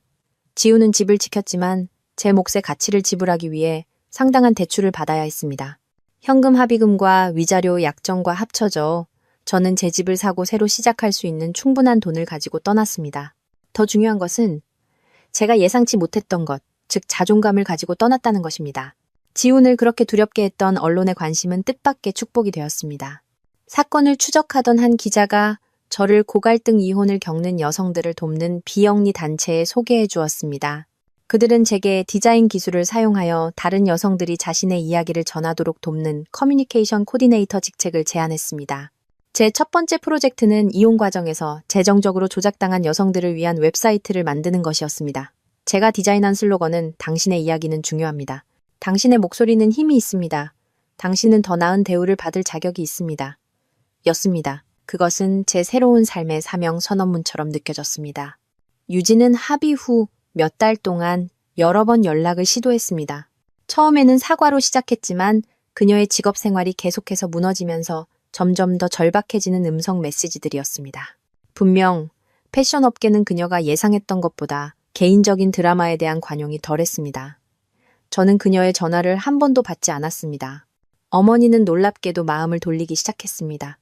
A: 지훈은 집을 지켰지만 제 몫의 가치를 지불하기 위해 상당한 대출을 받아야 했습니다. 현금 합의금과 위자료 약정과 합쳐져 저는 제 집을 사고 새로 시작할 수 있는 충분한 돈을 가지고 떠났습니다. 더 중요한 것은 제가 예상치 못했던 것, 즉 자존감을 가지고 떠났다는 것입니다. 지훈을 그렇게 두렵게 했던 언론의 관심은 뜻밖의 축복이 되었습니다. 사건을 추적하던 한 기자가 저를 고갈등 이혼을 겪는 여성들을 돕는 비영리 단체에 소개해 주었습니다. 그들은 제게 디자인 기술을 사용하여 다른 여성들이 자신의 이야기를 전하도록 돕는 커뮤니케이션 코디네이터 직책을 제안했습니다. 제 첫 번째 프로젝트는 이혼 과정에서 재정적으로 조작당한 여성들을 위한 웹사이트를 만드는 것이었습니다. 제가 디자인한 슬로건은 당신의 이야기는 중요합니다. 당신의 목소리는 힘이 있습니다. 당신은 더 나은 대우를 받을 자격이 있습니다. 였습니다. 그것은 제 새로운 삶의 사명 선언문처럼 느껴졌습니다. 유진은 합의 후 몇 달 동안 여러 번 연락을 시도했습니다. 처음에는 사과로 시작했지만 그녀의 직업 생활이 계속해서 무너지면서 점점 더 절박해지는 음성 메시지들이었습니다. 분명 패션 업계는 그녀가 예상했던 것보다 개인적인 드라마에 대한 관용이 덜했습니다. 저는 그녀의 전화를 한 번도 받지 않았습니다. 어머니는 놀랍게도 마음을 돌리기 시작했습니다.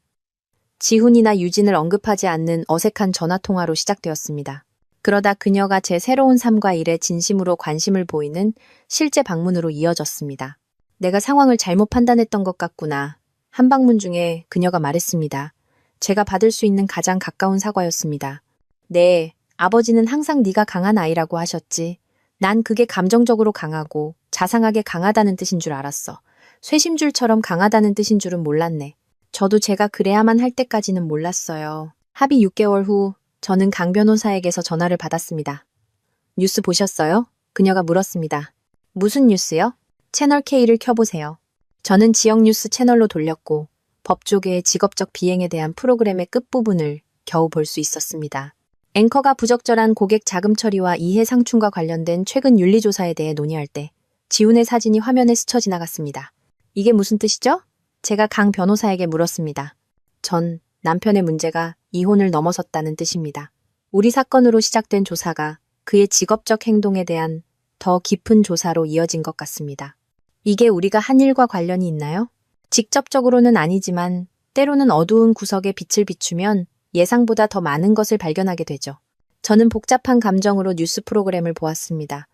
A: 지훈이나 유진을 언급하지 않는 어색한 전화통화로 시작되었습니다. 그러다 그녀가 제 새로운 삶과 일에 진심으로 관심을 보이는 실제 방문으로 이어졌습니다. 내가 상황을 잘못 판단했던 것 같구나. 한방문 중에 그녀가 말했습니다. 제가 받을 수 있는 가장 가까운 사과였습니다. 네, 아버지는 항상 네가 강한 아이라고 하셨지. 난 그게 감정적으로 강하고 자상하게 강하다는 뜻인 줄 알았어. 쇠심줄처럼 강하다는 뜻인 줄은 몰랐네. 저도 제가 그래야만 할 때까지는 몰랐어요. 합의 6개월 후 저는 강 변호사에게서 전화를 받았습니다. 뉴스 보셨어요? 그녀가 물었습니다. 무슨 뉴스요? 채널 K를 켜보세요. 저는 지역 뉴스 채널로 돌렸고 법조계의 직업적 비행에 대한 프로그램의 끝부분을 겨우 볼 수 있었습니다. 앵커가 부적절한 고객 자금 처리와 이해 상충과 관련된 최근 윤리조사에 대해 논의할 때 지훈의 사진이 화면에 스쳐 지나갔습니다. 이게 무슨 뜻이죠? 제가 강 변호사에게 물었습니다. 전 남편의 문제가 이혼을 넘어섰다는 뜻입니다. 우리 사건으로 시작된 조사가 그의 직업적 행동에 대한 더 깊은 조사로 이어진 것 같습니다. 이게 우리가 한 일과 관련이 있나요? 직접적으로는 아니지만 때로는 어두운 구석에 빛을 비추면 예상보다 더 많은 것을 발견하게 되죠. 저는 복잡한 감정으로 뉴스 프로그램을 보았습니다.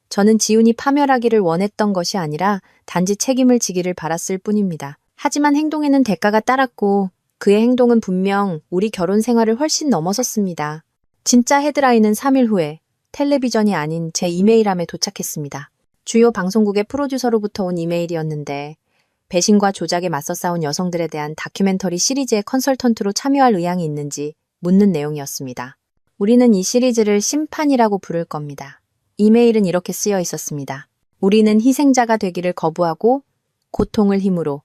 A: 저는 지훈이 파멸하기를 원했던 것이 아니라 단지 책임을 지기를 바랐을 뿐입니다. 하지만 행동에는 대가가 따랐고 그의 행동은 분명 우리 결혼 생활을 훨씬 넘어섰습니다. 진짜 헤드라인은 3일 후에 텔레비전이 아닌 제 이메일함에 도착했습니다. 주요 방송국의 프로듀서로부터 온 이메일이었는데 배신과 조작에 맞서 싸운 여성들에 대한 다큐멘터리 시리즈의 컨설턴트로 참여할 의향이 있는지 묻는 내용이었습니다. 우리는 이 시리즈를 심판이라고 부를 겁니다. 이메일은 이렇게 쓰여 있었습니다. 우리는 희생자가 되기를 거부하고 고통을 힘으로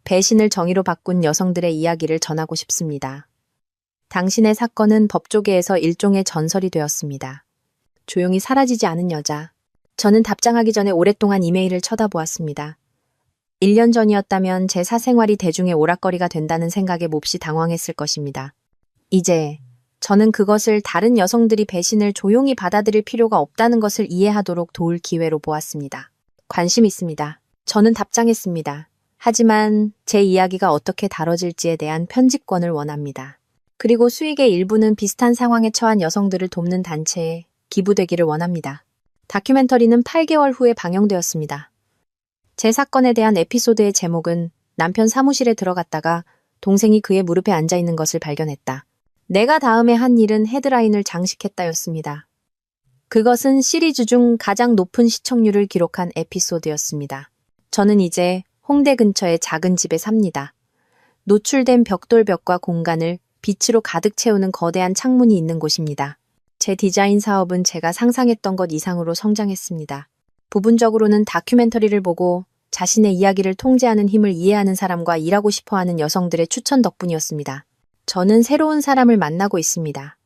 A: 배신을 정의로 바꾼 여성들의 이야기를 전하고 싶습니다. 당신의 사건은 법조계에서 일종의 전설이 되었습니다. 조용히 사라지지 않은 여자. 저는 답장하기 전에 오랫동안 이메일을 쳐다보았습니다. 1년 전이었다면 제 사생활이 대중의 오락거리가 된다는 생각에 몹시 당황했을 것입니다. 이제 저는 그것을 다른 여성들이 배신을 조용히 받아들일 필요가 없다는 것을 이해하도록 도울 기회로 보았습니다. 관심 있습니다. 저는 답장했습니다. 하지만 제 이야기가 어떻게 다뤄질지에 대한 편집권을 원합니다. 그리고 수익의 일부는 비슷한 상황에 처한 여성들을 돕는 단체에 기부되기를 원합니다. 다큐멘터리는 8개월 후에 방영되었습니다. 제 사건에 대한 에피소드의 제목은 남편 사무실에 들어갔다가 동생이 그의 무릎에 앉아 있는 것을 발견했다. 내가 다음에 한 일은 헤드라인을 장식했다였습니다. 그것은 시리즈 중 가장 높은 시청률을 기록한 에피소드였습니다. 저는 이제 홍대 근처의 작은 집에 삽니다. 노출된 벽돌벽과 공간을 빛으로 가득 채우는 거대한 창문이 있는 곳입니다. 제 디자인 사업은 제가 상상했던 것 이상으로 성장했습니다. 부분적으로는 다큐멘터리를 보고 자신의 이야기를 통제하는 힘을 이해하는 사람과 일하고 싶어하는 여성들의 추천 덕분이었습니다. 저는 새로운 사람을 만나고 있습니다.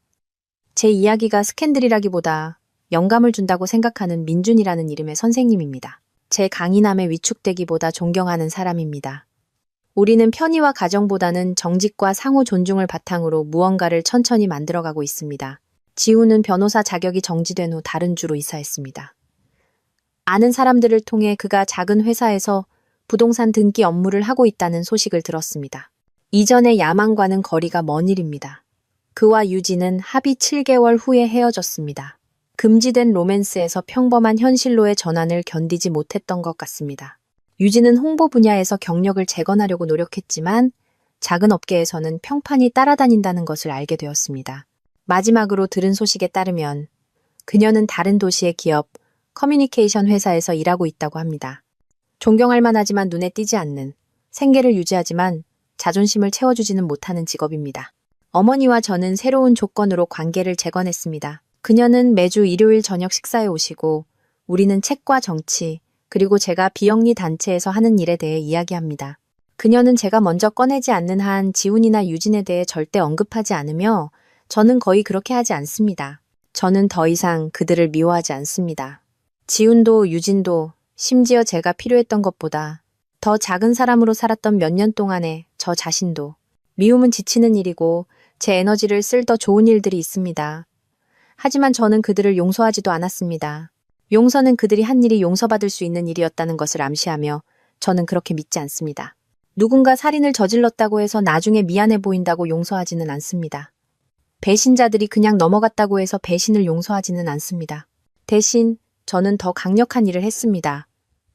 A: 제 이야기가 스캔들이라기보다 영감을 준다고 생각하는 민준이라는 이름의 선생님입니다. 제 강인함에 위축되기보다 존경하는 사람입니다. 우리는 편의와 가정보다는 정직과 상호 존중을 바탕으로 무언가를 천천히 만들어가고 있습니다. 지훈은 변호사 자격이 정지된 후 다른 주로 이사했습니다. 아는 사람들을 통해 그가 작은 회사에서 부동산 등기 업무를 하고 있다는 소식을 들었습니다. 이전의 야망과는 거리가 먼 일입니다. 그와 유진은 합의 7개월 후에 헤어졌습니다. 금지된 로맨스에서 평범한 현실로의 전환을 견디지 못했던 것 같습니다. 유진은 홍보 분야에서 경력을 재건하려고 노력했지만 작은 업계에서는 평판이 따라다닌다는 것을 알게 되었습니다. 마지막으로 들은 소식에 따르면 그녀는 다른 도시의 기업, 커뮤니케이션 회사에서 일하고 있다고 합니다. 존경할 만하지만 눈에 띄지 않는, 생계를 유지하지만 자존심을 채워주지는 못하는 직업입니다. 어머니와 저는 새로운 조건으로 관계를 재건했습니다. 그녀는 매주 일요일 저녁 식사에 오시고 우리는 책과 정치, 그리고 제가 비영리 단체에서 하는 일에 대해 이야기합니다. 그녀는 제가 먼저 꺼내지 않는 한 지훈이나 유진에 대해 절대 언급하지 않으며 저는 거의 그렇게 하지 않습니다. 저는 더 이상 그들을 미워하지 않습니다. 지훈도 유진도 심지어 제가 필요했던 것보다 더 작은 사람으로 살았던 몇 년 동안의 저 자신도 미움은 지치는 일이고 제 에너지를 쓸 더 좋은 일들이 있습니다. 하지만 저는 그들을 용서하지도 않았습니다. 용서는 그들이 한 일이 용서받을 수 있는 일이었다는 것을 암시하며 저는 그렇게 믿지 않습니다. 누군가 살인을 저질렀다고 해서 나중에 미안해 보인다고 용서하지는 않습니다. 배신자들이 그냥 넘어갔다고 해서 배신을 용서하지는 않습니다. 대신 저는 더 강력한 일을 했습니다.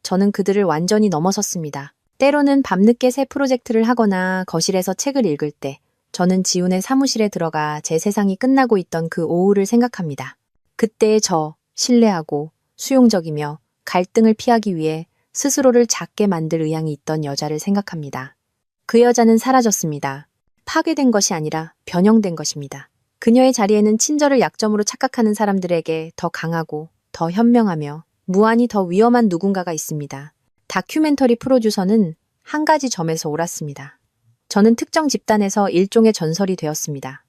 A: 저는 그들을 완전히 넘어섰습니다. 때로는 밤늦게 새 프로젝트를 하거나 거실에서 책을 읽을 때 저는 지훈의 사무실에 들어가 제 세상이 끝나고 있던 그 오후를 생각합니다. 그때의 저, 신뢰하고 수용적이며 갈등을 피하기 위해 스스로를 작게 만들 의향이 있던 여자를 생각합니다. 그 여자는 사라졌습니다. 파괴된 것이 아니라 변형된 것입니다. 그녀의 자리에는 친절을 약점으로 착각하는 사람들에게 더 강하고 더 현명하며 무한히 더 위험한 누군가가 있습니다. 다큐멘터리 프로듀서는 한 가지 점에서 옳았습니다. 저는 특정 집단에서 일종의 전설이 되었습니다.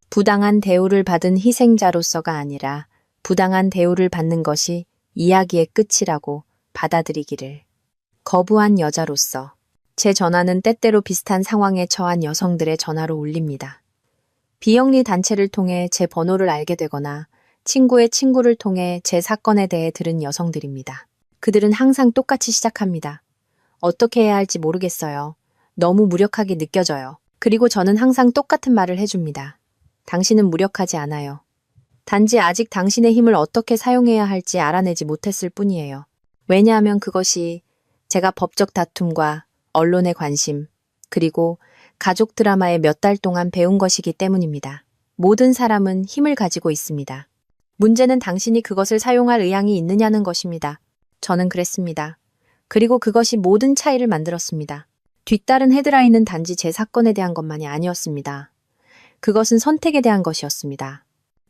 A: 부당한 대우를 받은 희생자로서가 아니라 부당한 대우를 받는 것이 이야기의 끝이라고 받아들이기를. 거부한 여자로서 제 전화는 때때로 비슷한 상황에 처한 여성들의 전화로 울립니다. 비영리 단체를 통해 제 번호를 알게 되거나 친구의 친구를 통해 제 사건에 대해 들은 여성들입니다. 그들은 항상 똑같이 시작합니다. 어떻게 해야 할지 모르겠어요. 너무 무력하게 느껴져요. 그리고 저는 항상 똑같은 말을 해줍니다. 당신은 무력하지 않아요. 단지 아직 당신의 힘을 어떻게 사용해야 할지 알아내지 못했을 뿐이에요. 왜냐하면 그것이 제가 법적 다툼과 언론의 관심, 그리고 가족 드라마에 몇 달 동안 배운 것이기 때문입니다. 모든 사람은 힘을 가지고 있습니다. 문제는 당신이 그것을 사용할 의향이 있느냐는 것입니다. 저는 그랬습니다. 그리고 그것이 모든 차이를 만들었습니다. 뒤따른 헤드라인은 단지 제 사건에 대한 것만이 아니었습니다. 그것은 선택에 대한 것이었습니다.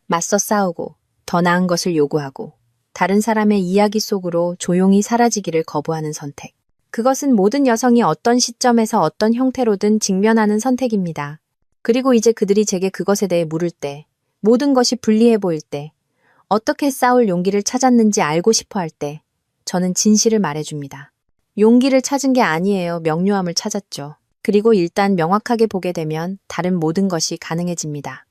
A: 맞서 싸우고 더 나은 것을 요구하고 다른 사람의 이야기 속으로 조용히 사라지기를 거부하는 선택. 그것은 모든 여성이 어떤 시점에서 어떤 형태로든 직면하는 선택입니다. 그리고 이제 그들이 제게 그것에 대해 물을 때, 모든 것이 불리해 보일 때, 어떻게 싸울 용기를 찾았는지 알고 싶어 할 때, 저는 진실을 말해줍니다. 용기를 찾은 게 아니에요. 명료함을 찾았죠. 그리고 일단 명확하게 보게 되면 다른 모든 것이 가능해집니다.